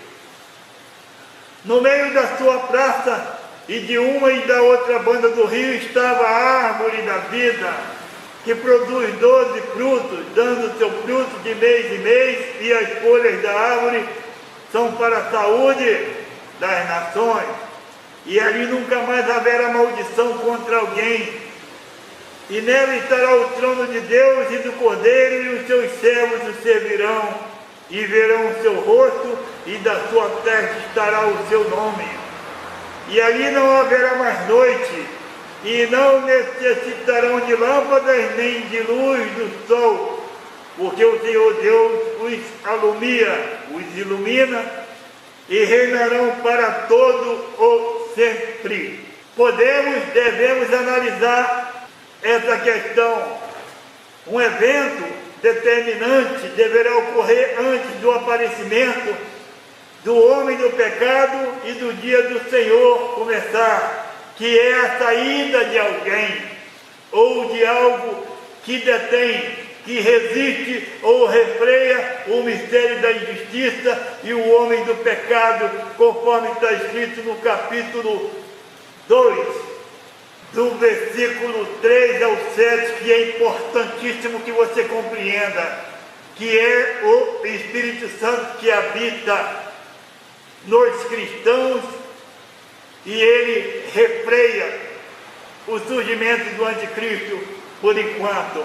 No meio da sua praça e de uma e da outra banda do rio estava a árvore da vida, que produz 12 frutos, dando seu fruto de mês em mês, e as folhas da árvore são para a saúde das nações. E ali nunca mais haverá maldição contra alguém. E nela estará o trono de Deus e do Cordeiro, e os seus servos o servirão, e verão o seu rosto, e da sua testa estará o seu nome. E ali não haverá mais noite, e não necessitarão de lâmpadas nem de luz do sol, porque o Senhor Deus os alumia, os ilumina, e reinarão para todo o sempre. Devemos analisar essa questão. Um evento determinante deverá ocorrer antes do aparecimento do homem do pecado e do dia do Senhor começar, que é a saída de alguém, ou de algo que detém, que resiste ou refreia o mistério da injustiça e o homem do pecado, conforme está escrito no capítulo 2, do versículo 3 ao 7, que é importantíssimo que você compreenda, que é o Espírito Santo que habita nos cristãos, e ele refreia o surgimento do anticristo por enquanto.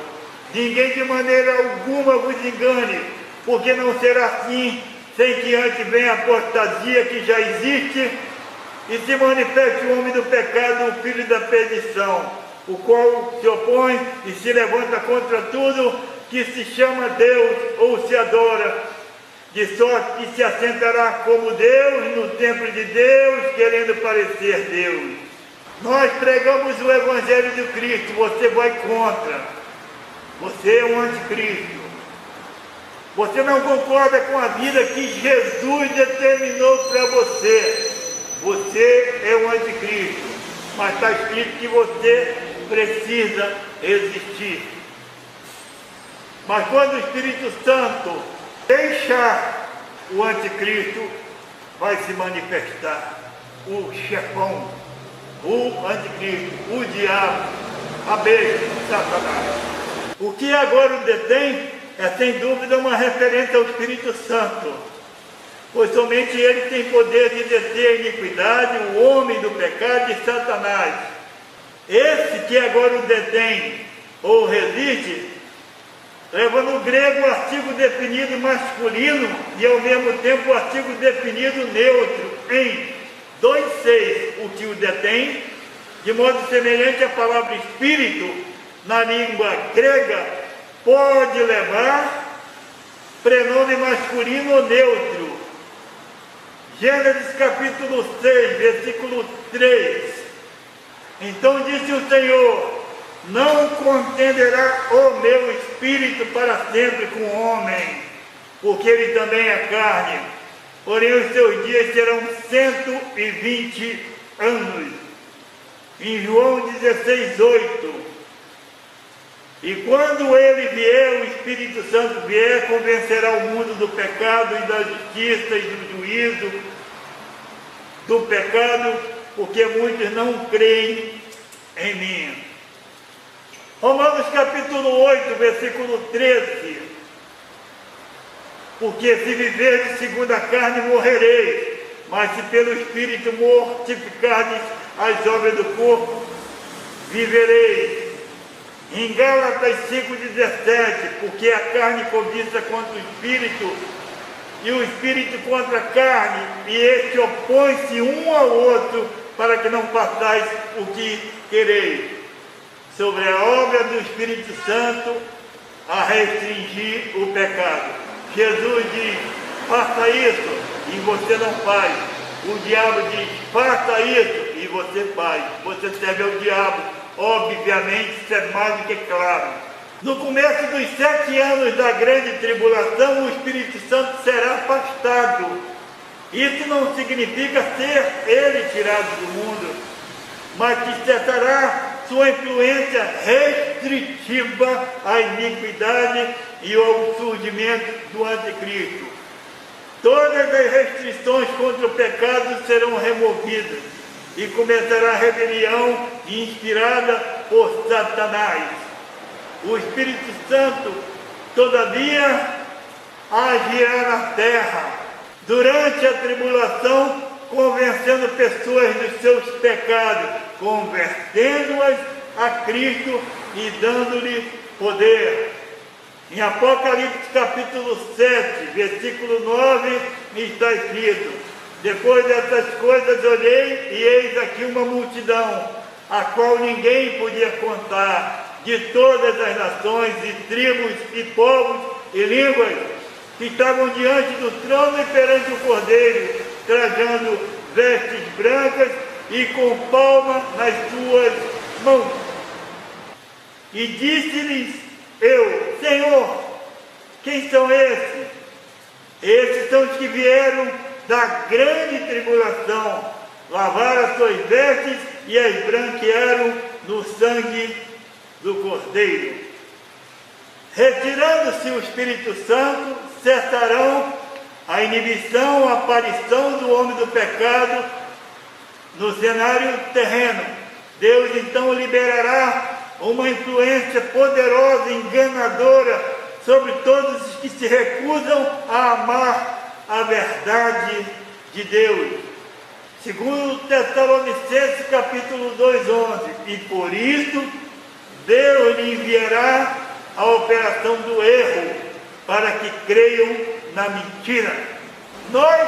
Ninguém de maneira alguma vos engane, porque não será assim, sem que antes venha a apostasia que já existe, e se manifeste o homem do pecado, o filho da perdição, o qual se opõe e se levanta contra tudo que se chama Deus ou se adora, de sorte que se assentará como Deus no templo de Deus, querendo parecer Deus. Nós pregamos o Evangelho de Cristo, você vai contra. Você é um anticristo. Você não concorda com a vida que Jesus determinou para você. Você é um anticristo. Mas está escrito que você precisa existir. Mas quando o Espírito Santo deixar, o anticristo vai se manifestar. O chefão, o anticristo, o diabo, a besta, Satanás. O que agora o detém é sem dúvida uma referência ao Espírito Santo, pois somente ele tem poder de deter a iniquidade, o homem do pecado e Satanás. Esse que agora o detém ou reside, leva no grego o artigo definido masculino e ao mesmo tempo o artigo definido neutro em 2,6, o que o detém, de modo semelhante à palavra espírito, na língua grega, pode levar prenome masculino ou neutro. Gênesis capítulo 6, versículo 3. Então disse o Senhor: não contenderá o meu espírito para sempre com o homem, porque ele também é carne, porém os seus dias serão 120 anos. Em João 16:8. E quando ele vier, o Espírito Santo vier, convencerá o mundo do pecado e da justiça e do juízo do pecado, porque muitos não creem em mim. Romanos capítulo 8, versículo 13. Porque se viverdes segundo a carne, morrereis, mas se pelo Espírito mortificardes as obras do corpo, vivereis. Em Gálatas 5,17, porque a carne cobiça contra o Espírito, e o Espírito contra a carne, e este opõe-se um ao outro, para que não façais o que quereis. Sobre a obra do Espírito Santo, a restringir o pecado. Jesus diz: faça isso, e você não faz. O diabo diz: faça isso, e você faz. Você serve ao diabo. Obviamente, isso é mais do que claro. No começo dos 7 anos da grande tribulação, o Espírito Santo será afastado. Isso não significa ser ele tirado do mundo, mas que cessará sua influência restritiva à iniquidade e ao surgimento do anticristo. Todas as restrições contra o pecado serão removidas e começará a rebelião inspirada por Satanás. O Espírito Santo, todavia, agirá na terra durante a tribulação, convencendo pessoas dos seus pecados, convertendo-as a Cristo e dando-lhe poder. Em Apocalipse capítulo 7, versículo 9, está escrito: depois dessas coisas olhei, e eis aqui uma multidão, a qual ninguém podia contar, de todas as nações, e tribos, e povos, e línguas, que estavam diante do trono e perante o Cordeiro, trajando vestes brancas e com palma nas suas mãos. E disse-lhes eu: Senhor, quem são esses? Esses são os que vieram da grande tribulação, lavaram as suas vestes e as branquearam no sangue do Cordeiro. Retirando-se o Espírito Santo, cessarão a inibição, a aparição do homem do pecado no cenário terreno. Deus então liberará uma influência poderosa e enganadora sobre todos os que se recusam a amar a verdade de Deus. Segundo Tessalonicenses capítulo 2:11, e por isso Deus lhe enviará a operação do erro, para que creiam na mentira. Nós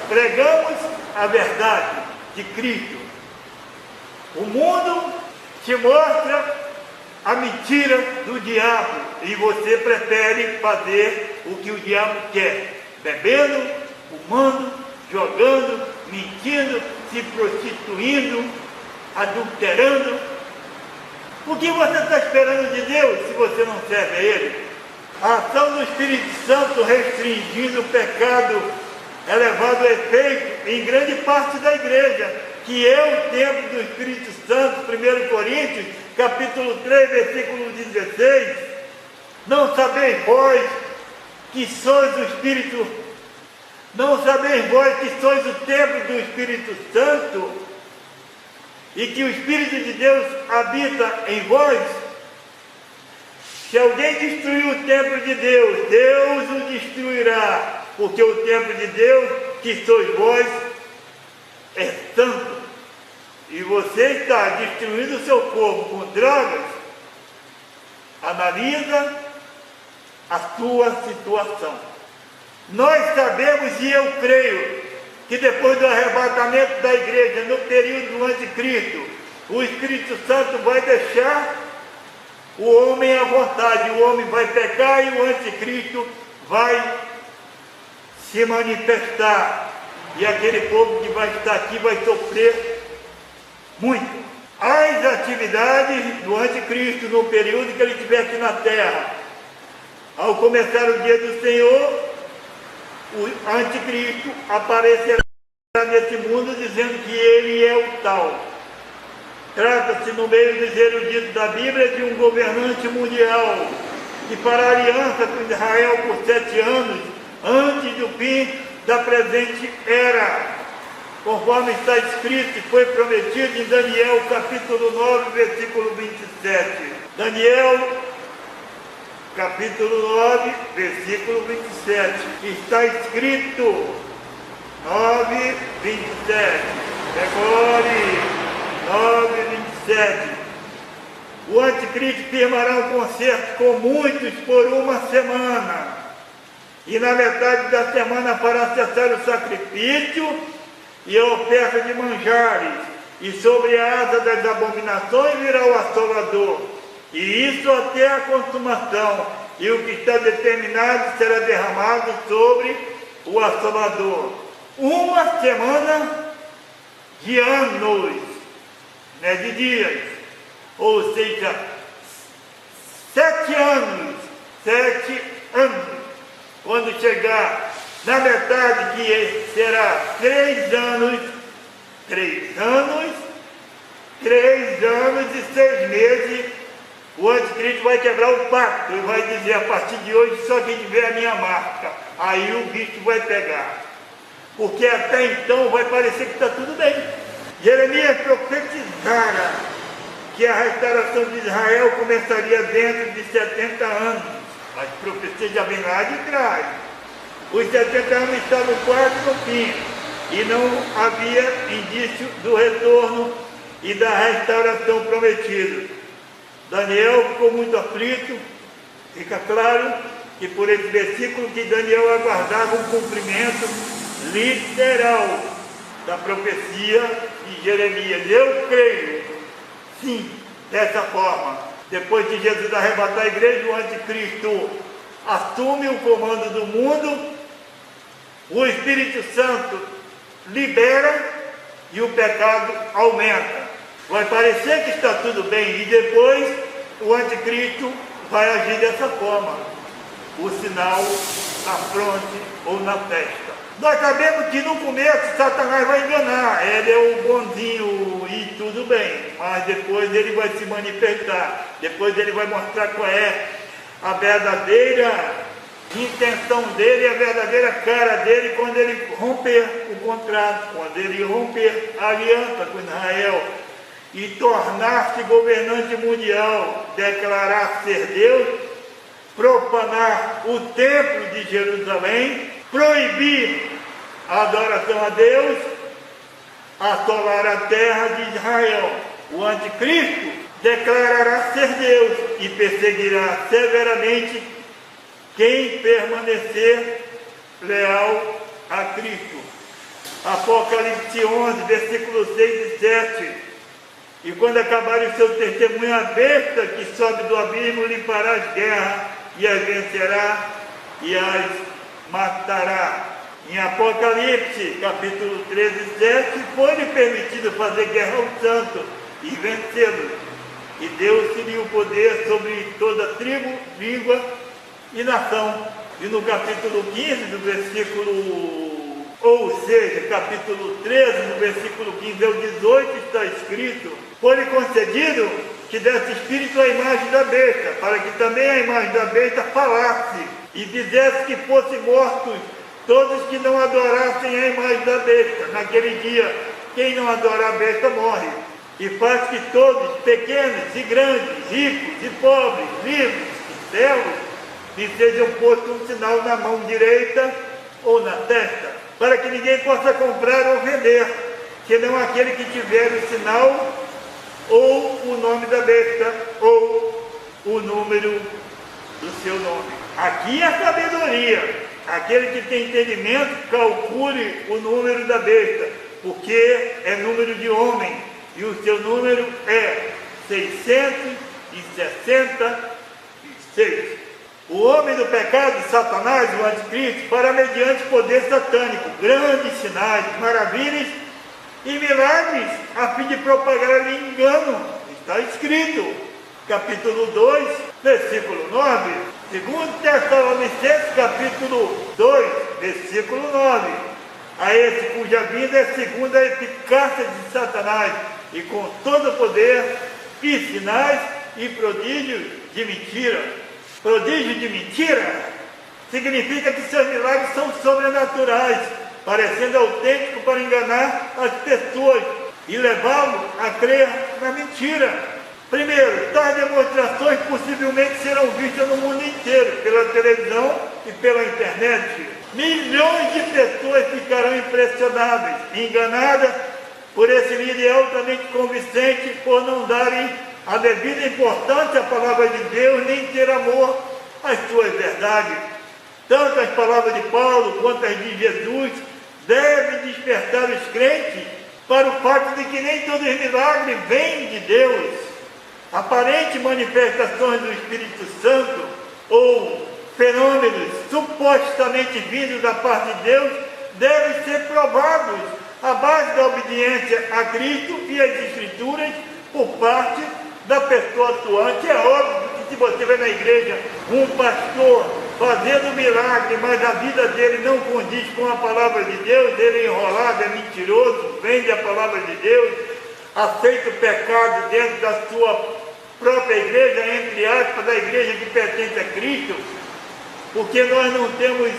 pregamos a verdade de Cristo. O mundo te mostra a mentira do diabo, e você prefere fazer o que o diabo quer, bebendo, fumando, jogando, mentindo, se prostituindo, adulterando. O que você está esperando de Deus se você não serve a Ele? A ação do Espírito Santo restringindo o pecado é levado a efeito em grande parte da igreja, que é o templo do Espírito Santo. 1 Coríntios capítulo 3, versículo 16. Não sabeis vós que sois o Espírito, não sabeis vós que sois o templo do Espírito Santo, e que o Espírito de Deus habita em vós? Se alguém destruir o templo de Deus, Deus o destruirá, porque o templo de Deus, que sois vós, é santo. E você está destruindo o seu corpo com drogas, analisa a sua situação. Nós sabemos e eu creio que depois do arrebatamento da igreja, no período do anticristo, o Espírito Santo vai deixar o homem à vontade, o homem vai pecar e o anticristo vai se manifestar. E aquele povo que vai estar aqui vai sofrer muito. As atividades do anticristo no período que ele estiver aqui na terra. Ao começar o dia do Senhor, o anticristo aparecerá nesse mundo dizendo que ele é o tal. Trata-se, no meio dos eruditos da Bíblia, de um governante mundial que fará aliança com Israel por 7 anos, antes do fim da presente era, conforme está escrito e foi prometido em Daniel, capítulo 9, versículo 27. Daniel, capítulo 9, versículo 27. Está escrito, 9, 27. Pegore. 9:27. O anticristo firmará um concerto com muitos por 1 semana, e na metade da semana fará cessar o sacrifício e a oferta de manjares, e sobre a asa das abominações virá o assolador, e isso até a consumação, e o que está determinado será derramado sobre o assolador. 1 semana de anos, não é de dias, ou seja, 7 anos, 7 anos, quando chegar na metade, que será 3 anos, 3 anos e 6 meses, o anticristo vai quebrar o pacto e vai dizer: a partir de hoje só quem tiver a minha marca, aí o bicho vai pegar, porque até então vai parecer que está tudo bem. Jeremias profetizara que a restauração de Israel começaria dentro de 70 anos. As profecias já vêm lá de trás. Os 70 anos estavam quase no fim, e não havia indício do retorno e da restauração prometida. Daniel ficou muito aflito. Fica claro que por esse versículo que Daniel aguardava um cumprimento literal da profecia de Jeremias. Eu creio, sim, dessa forma. Depois de Jesus arrebatar a igreja, o anticristo assume o comando do mundo, o Espírito Santo libera e o pecado aumenta. Vai parecer que está tudo bem, e depois o anticristo vai agir dessa forma. O sinal na fronte ou na testa. Nós sabemos que no começo Satanás vai enganar, ele é o bonzinho e tudo bem, mas depois ele vai se manifestar, depois ele vai mostrar qual é a verdadeira intenção dele, a verdadeira cara dele, quando ele romper o contrato, quando ele romper a aliança com Israel e tornar-se governante mundial, declarar ser Deus, profanar o templo de Jerusalém, proibir a adoração a Deus, assolar a terra de Israel. O anticristo declarará ser Deus e perseguirá severamente quem permanecer leal a Cristo. Apocalipse 11, versículos 6 e 7. E quando acabar o seu testemunho, a besta que sobe do abismo lhe fará as guerras e as vencerá e as matará. Em Apocalipse, capítulo 13, 7, foi-lhe permitido fazer guerra ao santo e vencê-lo. E deu-se-lhe o poder sobre toda tribo, língua e nação. E no capítulo 15, do versículo, ou seja, capítulo 13, no versículo 15 ao 18, está escrito: foi-lhe concedido que desse espírito à imagem da besta, para que também a imagem da besta falasse, e fizesse que fossem mortos todos que não adorassem a imagem da besta. Naquele dia, quem não adora a besta morre. E faz que todos, pequenos e grandes, ricos e pobres, livres céus, lhe seja posto um sinal na mão direita ou na testa, para que ninguém possa comprar ou vender, senão aquele que tiver o sinal, ou o nome da besta, ou o número do seu nome. Aqui é sabedoria. Aquele que tem entendimento, calcule o número da besta, porque é número de homem, e o seu número é 666. O homem do pecado, Satanás, o anticristo, fará mediante poder satânico grandes sinais, maravilhas e milagres, a fim de propagar-lhe engano. Está escrito, capítulo 2, versículo 9. Segundo Tessalonicenses, capítulo 2, versículo 9. A esse cuja vida é segundo a eficácia de Satanás, e com todo o poder, e sinais e prodígios de mentira. Prodígio de mentira significa que seus milagres são sobrenaturais, parecendo autênticos para enganar as pessoas e levá-lo a crer na mentira. Primeiro, tais demonstrações possivelmente serão vistas no mundo inteiro, pela televisão e pela internet. Milhões de pessoas ficarão impressionadas e enganadas por esse líder altamente convincente, por não darem a devida importância à palavra de Deus, nem ter amor às suas verdades. Tanto as palavras de Paulo quanto as de Jesus devem despertar os crentes para o fato de que nem todos os milagres vêm de Deus. Aparentes manifestações do Espírito Santo ou fenômenos supostamente vindos da parte de Deus devem ser provados à base da obediência a Cristo e às Escrituras por parte da pessoa atuante. É óbvio que se você vai na igreja, um pastor fazendo milagre, mas a vida dele não condiz com a palavra de Deus, ele é enrolado, é mentiroso, vende a palavra de Deus, aceita o pecado dentro da sua própria igreja, entre aspas, a igreja que pertence a Cristo, porque nós não temos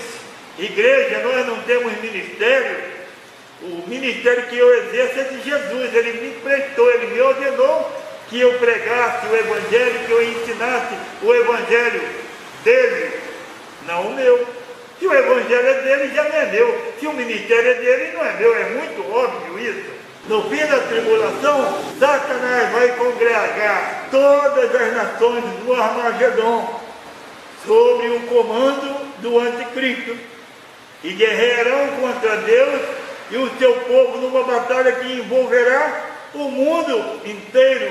igreja, nós não temos ministério. O ministério que eu exerço é de Jesus, ele me emprestou, ele me ordenou que eu pregasse o evangelho, que eu ensinasse o evangelho dele, não o meu. Se o evangelho é dele, já não é meu. Se o ministério é dele, não é meu. É muito óbvio isso. No fim da tribulação, Satanás vai congregar todas as nações do Armagedon sobre o comando do anticristo e guerrearão contra Deus e o seu povo numa batalha que envolverá o mundo inteiro.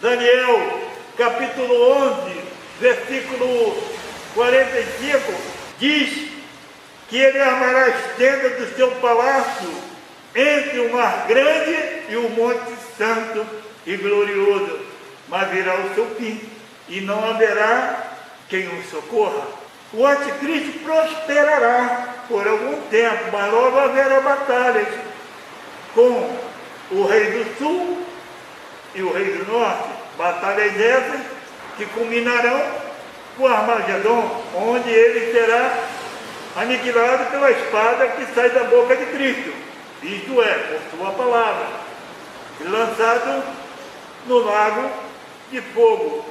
Daniel, capítulo 11, versículo 45, diz que ele armará as tendas do seu palácio entre o mar grande e o monte santo e glorioso, mas virá o seu fim, e não haverá quem o socorra. O anticristo prosperará por algum tempo, mas logo haverá batalhas com o rei do sul e o rei do norte, batalhas essas que culminarão com Armagedon, onde ele será aniquilado pela espada que sai da boca de Cristo, isto é, por sua palavra, e lançado no lago de fogo.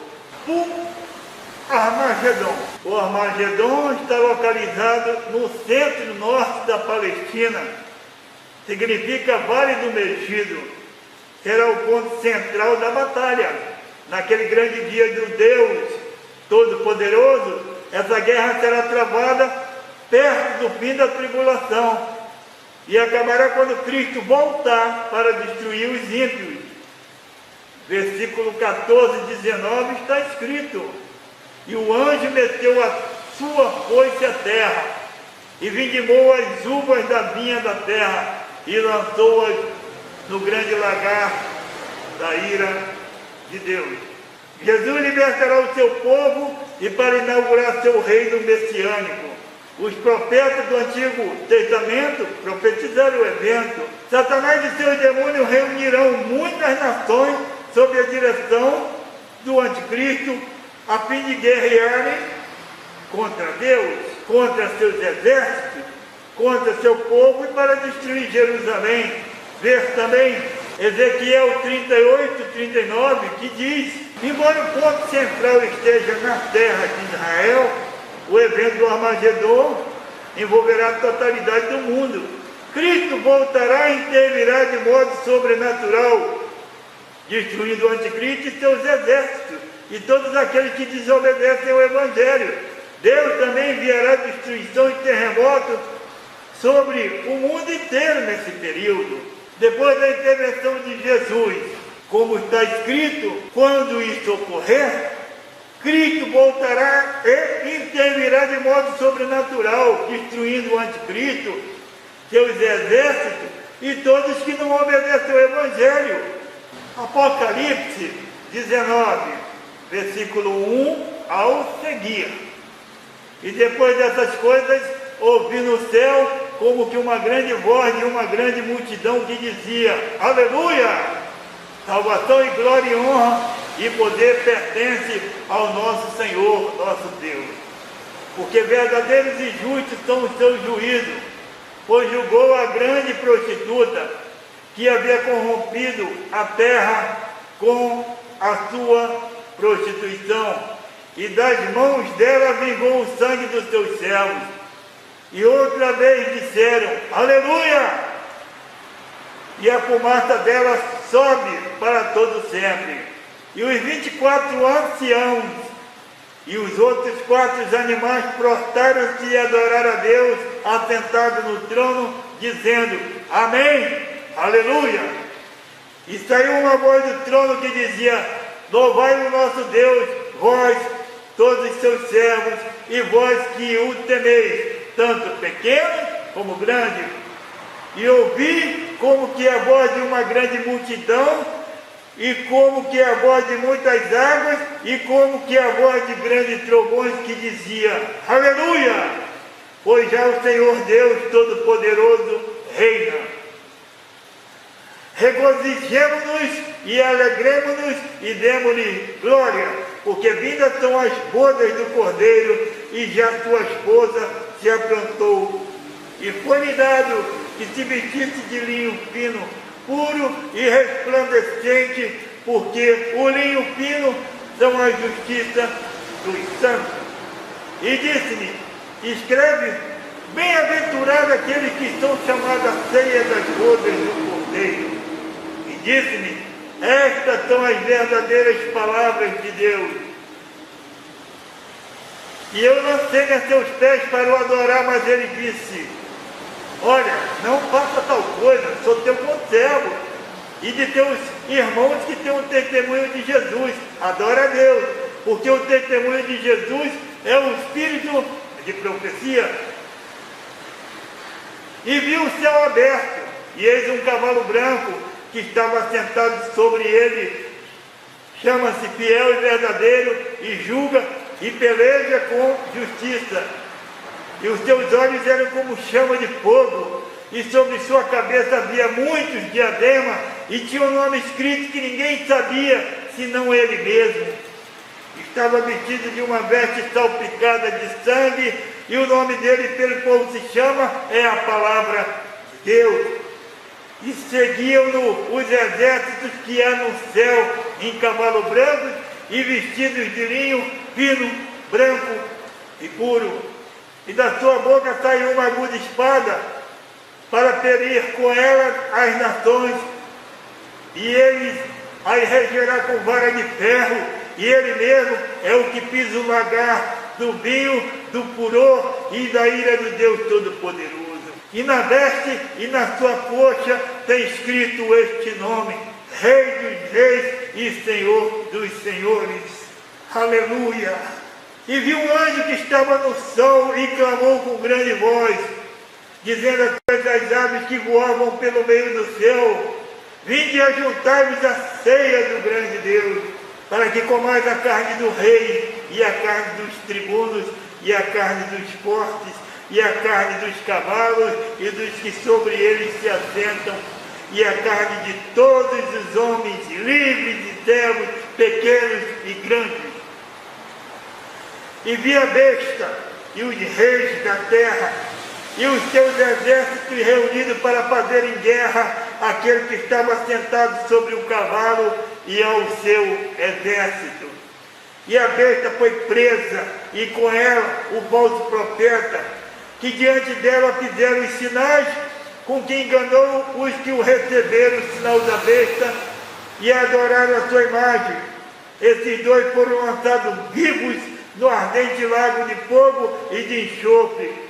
Armagedon. O Armagedon está localizado no centro-norte da Palestina, significa Vale do Megido. Será o ponto central da batalha. Naquele grande dia do Deus Todo-Poderoso, essa guerra será travada perto do fim da tribulação e acabará quando Cristo voltar para destruir os ímpios. Versículo 14 e 19 está escrito: e o anjo meteu a sua foice à terra e vindimou as uvas da vinha da terra e lançou-as no grande lagar da ira de Deus. Jesus libertará o seu povo e para inaugurar seu reino messiânico. Os profetas do Antigo Testamento profetizaram o evento. Satanás e seus demônios reunirão muitas nações sob a direção do anticristo, a fim de guerrearem contra Deus, contra seus exércitos, contra seu povo e para destruir Jerusalém. Ver também Ezequiel 38, 39, que diz: Embora o ponto central esteja na terra de Israel, o evento do Armagedon envolverá a totalidade do mundo. Cristo voltará e intervirá de modo sobrenatural, destruindo o anticristo e seus exércitos, e todos aqueles que desobedecem ao Evangelho. Deus também enviará destruição e terremotos sobre o mundo inteiro nesse período. Depois da intervenção de Jesus, como está escrito, quando isso ocorrer, Cristo voltará e intervirá de modo sobrenatural, destruindo o anticristo, seus exércitos e todos que não obedecem ao Evangelho. Apocalipse 19, versículo 1 ao seguir. E depois dessas coisas, ouvi no céu como que uma grande voz de uma grande multidão que dizia: Aleluia! Salvação e glória e honra e poder pertence ao nosso Senhor, nosso Deus. Porque verdadeiros e justos são os seus juízos, pois julgou a grande prostituta que havia corrompido a terra com a sua prostituição, e das mãos dela vingou o sangue dos seus servos. E outra vez disseram: Aleluia! E a fumaça dela sobe para todo sempre. E os 24 anciãos e os outros 4 animais prostraram-se e adoraram a Deus, assentado no trono, dizendo: Amém, Aleluia! E saiu uma voz do trono que dizia: Louvai o nosso Deus, vós, todos os seus servos, e vós que o temeis, tanto pequenos como grandes. E ouvi como que a voz de uma grande multidão, e como que a voz de muitas águas, e como que a voz de grandes trovões que dizia: Aleluia! Pois já o Senhor Deus Todo-Poderoso reina. Regozijemo-nos e alegremo-nos e demo-lhe glória, porque vindas são as bodas do Cordeiro, e já sua esposa se aprontou. E foi-lhe dado que se vestisse de linho fino, puro e resplandecente, porque o linho fino são a justiça dos santos. E disse-me: Escreve: Bem-aventurado aqueles que são chamados à ceia das bodas do Cordeiro. E disse-me: Estas são as verdadeiras palavras de Deus. E eu lancei-me a seus pés para o adorar, mas ele disse: Olha, não faça tal coisa, sou teu conservo e de teus irmãos que têm o testemunho de Jesus. Adora a Deus, porque o testemunho de Jesus é o espírito de profecia. E vi o céu aberto, e eis um cavalo branco que estava sentado sobre ele. Chama-se Fiel e Verdadeiro, e julga e peleja com justiça. E os seus olhos eram como chama de fogo, e sobre sua cabeça havia muitos diademas, e tinha um nome escrito que ninguém sabia, senão ele mesmo. Estava vestido de uma veste salpicada de sangue, e o nome dele, pelo povo se chama, é a Palavra de Deus. E seguiam-no os exércitos que há no céu, em cavalo branco, e vestidos de linho fino, branco e puro. E da sua boca saiu uma aguda espada, para ferir com ela as nações, e eles as regerá com vara de ferro, e ele mesmo é o que pisa o lagar do vinho, do furor e da ira do Deus Todo-Poderoso. E na veste e na sua coxa tem escrito este nome: Rei dos Reis e Senhor dos Senhores. Aleluia! E vi um anjo que estava no sol e clamou com grande voz, dizendo a todas as aves que voavam pelo meio do céu: Vinde e ajuntai-vos à ceia do grande Deus, para que comais a carne do rei, e a carne dos tribunos, e a carne dos fortes, e a carne dos cavalos, e dos que sobre eles se assentam, e a carne de todos os homens, livres e servos, pequenos e grandes. E vi a besta e os reis da terra e os seus exércitos reunidos para fazerem guerra àquele que estava sentado sobre o cavalo e ao seu exército. E a besta foi presa, e com ela o falso profeta, que diante dela fizeram os sinais, com que enganou os que o receberam o sinal da besta e adoraram a sua imagem. Esses dois foram lançados vivos no ardente lago de fogo e de enxofre.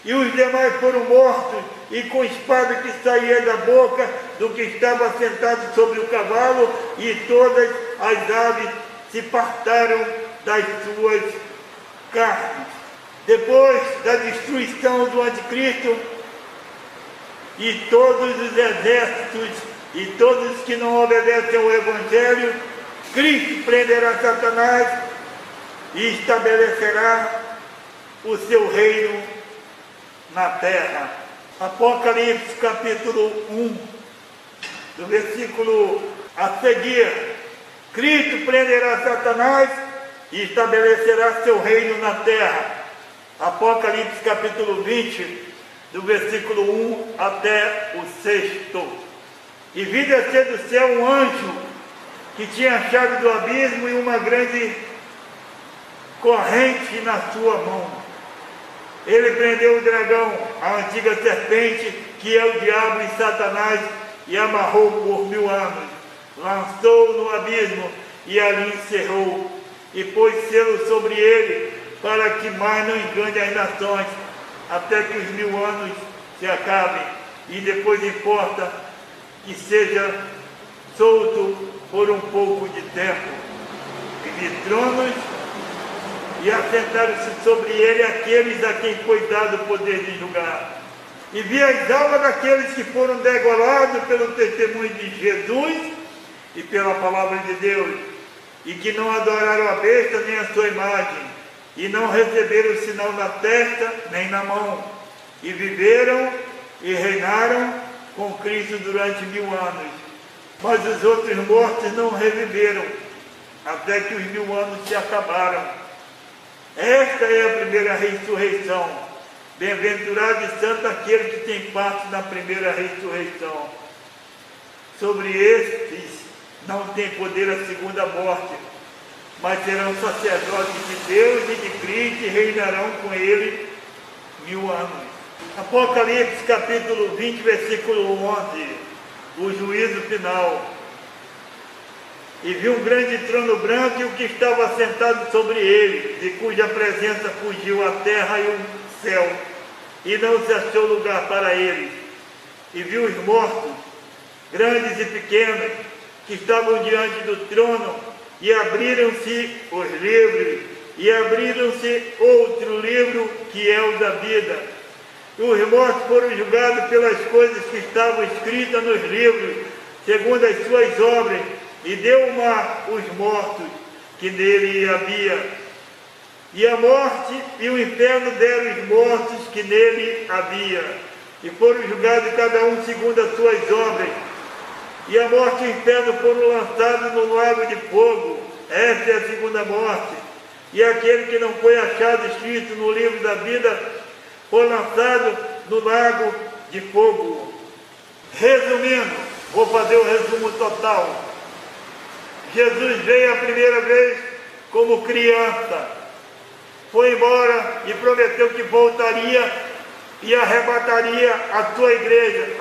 E os demais foram mortos, e com espada que saía da boca do que estava sentado sobre o cavalo, e todas as aves se fartaram das suas carnes. Depois da destruição do anticristo, e todos os exércitos e todos os que não obedecem ao Evangelho, Cristo prenderá Satanás e estabelecerá o seu reino na terra. Apocalipse capítulo 1, do versículo a seguir. Cristo prenderá Satanás e estabelecerá seu reino na terra. Apocalipse capítulo 20, do versículo 1 até o 6. E vi descer do céu um anjo que tinha a chave do abismo e uma grande corrente na sua mão. Ele prendeu o dragão, a antiga serpente, que é o diabo e Satanás, e amarrou por 1000 anos. Lançou-o no abismo e ali encerrou, e pôs selo sobre ele, para que mais não engane as nações, até que os 1000 anos se acabem, e depois importa que seja solto por um pouco de tempo. E de tronos, e assentaram-se sobre ele aqueles a quem foi dado o poder de julgar. E vi as almas daqueles que foram degolados pelo testemunho de Jesus e pela palavra de Deus, e que não adoraram a besta nem a sua imagem, e não receberam o sinal na testa nem na mão, e viveram e reinaram com Cristo durante 1000 anos. Mas os outros mortos não reviveram, até que os 1000 anos se acabaram. Esta é a primeira ressurreição. Bem-aventurado e santo aquele que tem parte na primeira ressurreição. Sobre estes não tem poder a segunda morte, mas serão sacerdotes de Deus e de Cristo e reinarão com ele 1000 anos. Apocalipse capítulo 20, versículo 11, o juízo final. E vi um grande trono branco e o que estava sentado sobre ele, de cuja presença fugiu a terra e o céu, e não se achou lugar para eles. E vi os mortos, grandes e pequenos, que estavam diante do trono, e abriram-se os livros, e abriram-se outro livro, que é o da vida. E os mortos foram julgados pelas coisas que estavam escritas nos livros, segundo as suas obras, e deu o mar os mortos que nele havia. E a morte e o inferno deram os mortos que nele havia, e foram julgados cada um segundo as suas obras. E a morte e o inferno foram lançados no lago de fogo. Esta é a segunda morte. E aquele que não foi achado escrito no livro da vida foi lançado no lago de fogo. Resumindo, vou fazer o resumo total. Jesus veio a primeira vez como criança, foi embora e prometeu que voltaria e arrebataria a sua igreja,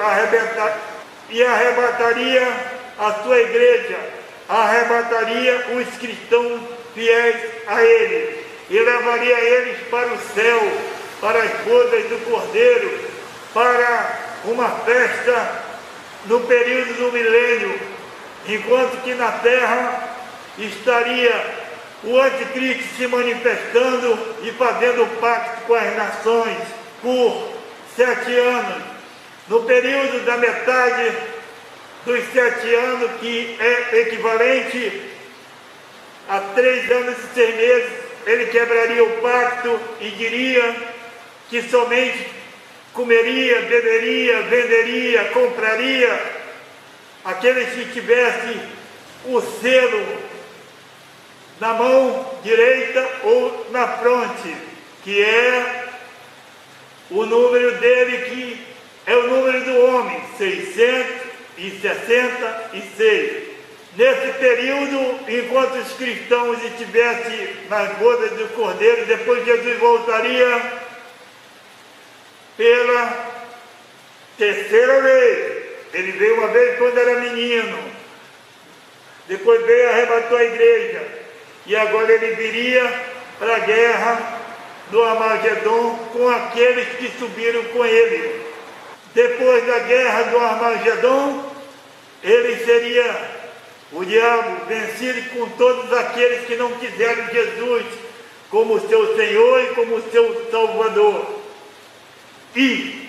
arrebataria os cristãos fiéis a ele, e levaria eles para o céu, para as bodas do Cordeiro, para uma festa no período do milênio, enquanto que na terra estaria o anticristo se manifestando e fazendo pacto com as nações por 7 anos. No período da metade dos 7 anos, que é equivalente a 3 anos e 6 meses, ele quebraria o pacto e diria que somente comeria, beberia, venderia, compraria aqueles que tivessem o selo na mão direita ou na fronte, que é o número dele, que é o número do homem, 666. Nesse período, enquanto os cristãos estivessem nas bodas do Cordeiro, depois Jesus voltaria pela terceira vez. Ele veio uma vez quando era menino, depois veio e arrebatou a igreja, e agora ele viria para a guerra do Armagedon com aqueles que subiram com ele. Depois da guerra do Armagedon, ele seria o diabo vencido com todos aqueles que não quiseram Jesus como seu Senhor e como seu Salvador. E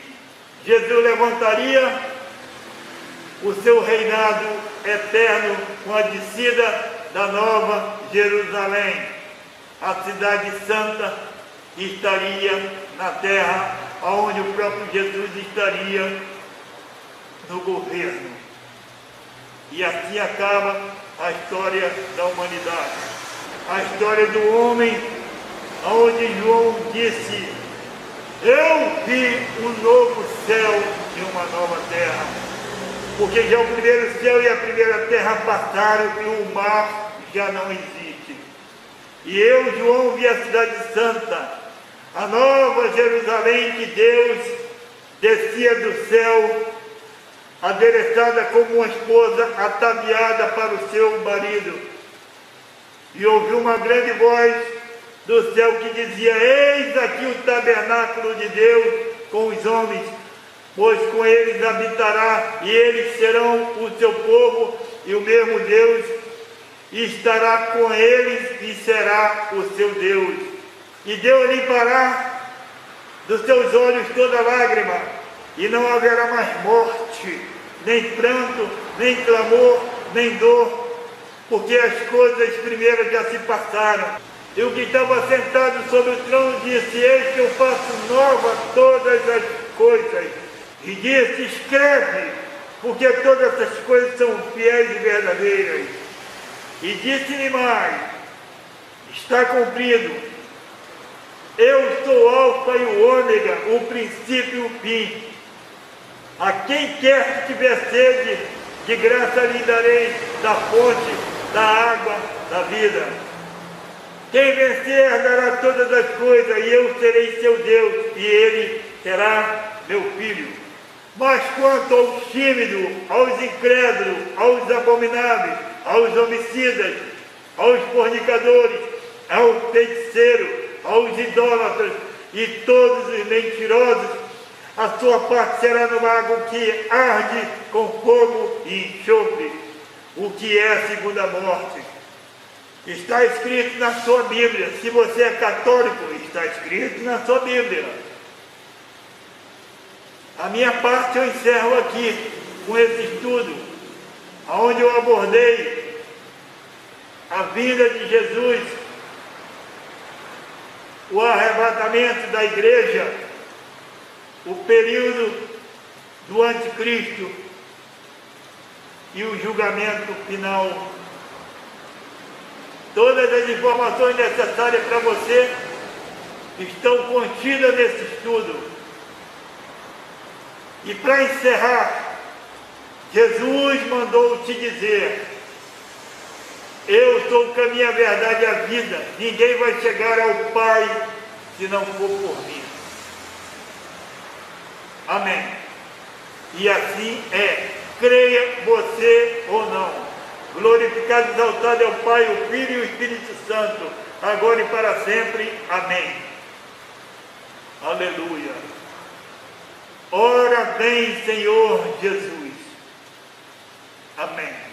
Jesus levantaria o seu reinado eterno com a descida da Nova Jerusalém. A cidade santa estaria na terra, onde o próprio Jesus estaria no governo. E assim acaba a história da humanidade. A história do homem, onde João disse: eu vi um novo céu e uma nova terra. Porque já o primeiro céu e a primeira terra passaram e o mar já não existe. E eu, João, vi a cidade santa, a nova Jerusalém, que Deus descia do céu, adereçada como uma esposa ataviada para o seu marido. E ouvi uma grande voz do céu que dizia: eis aqui o tabernáculo de Deus com os homens, pois com eles habitará, e eles serão o seu povo, e o mesmo Deus estará com eles e será o seu Deus. E Deus limpará dos seus olhos toda lágrima, e não haverá mais morte, nem pranto, nem clamor, nem dor, porque as coisas primeiras já se passaram. E o que estava sentado sobre o trono disse: eis que eu faço nova todas as coisas. E disse: escreve, porque todas essas coisas são fiéis e verdadeiras. E disse-lhe mais: está cumprido. Eu sou o Alfa e o Ômega, o princípio e o fim. A quem quer que tiver sede, de graça lhe darei da fonte da água da vida. Quem vencer herdará todas as coisas, e eu serei seu Deus, e ele será meu filho. Mas quanto aos tímidos, aos incrédulos, aos abomináveis, aos homicidas, aos fornicadores, aos feiticeiros, aos idólatras e todos os mentirosos, a sua parte será no lago que arde com fogo e enxofre, o que é a segunda morte. Está escrito na sua Bíblia. Se você é católico, está escrito na sua Bíblia. A minha parte eu encerro aqui com esse estudo, onde eu abordei a vinda de Jesus, o arrebatamento da igreja, o período do anticristo e o julgamento final. Todas as informações necessárias para você estão contidas nesse estudo. E para encerrar, Jesus mandou te dizer: eu sou o caminho, a verdade e a vida. Ninguém vai chegar ao Pai se não for por mim. Amém. E assim é. Creia você ou não. Glorificado e exaltado é o Pai, o Filho e o Espírito Santo, agora e para sempre. Amém. Aleluia. Ora vem, Senhor Jesus. Amém.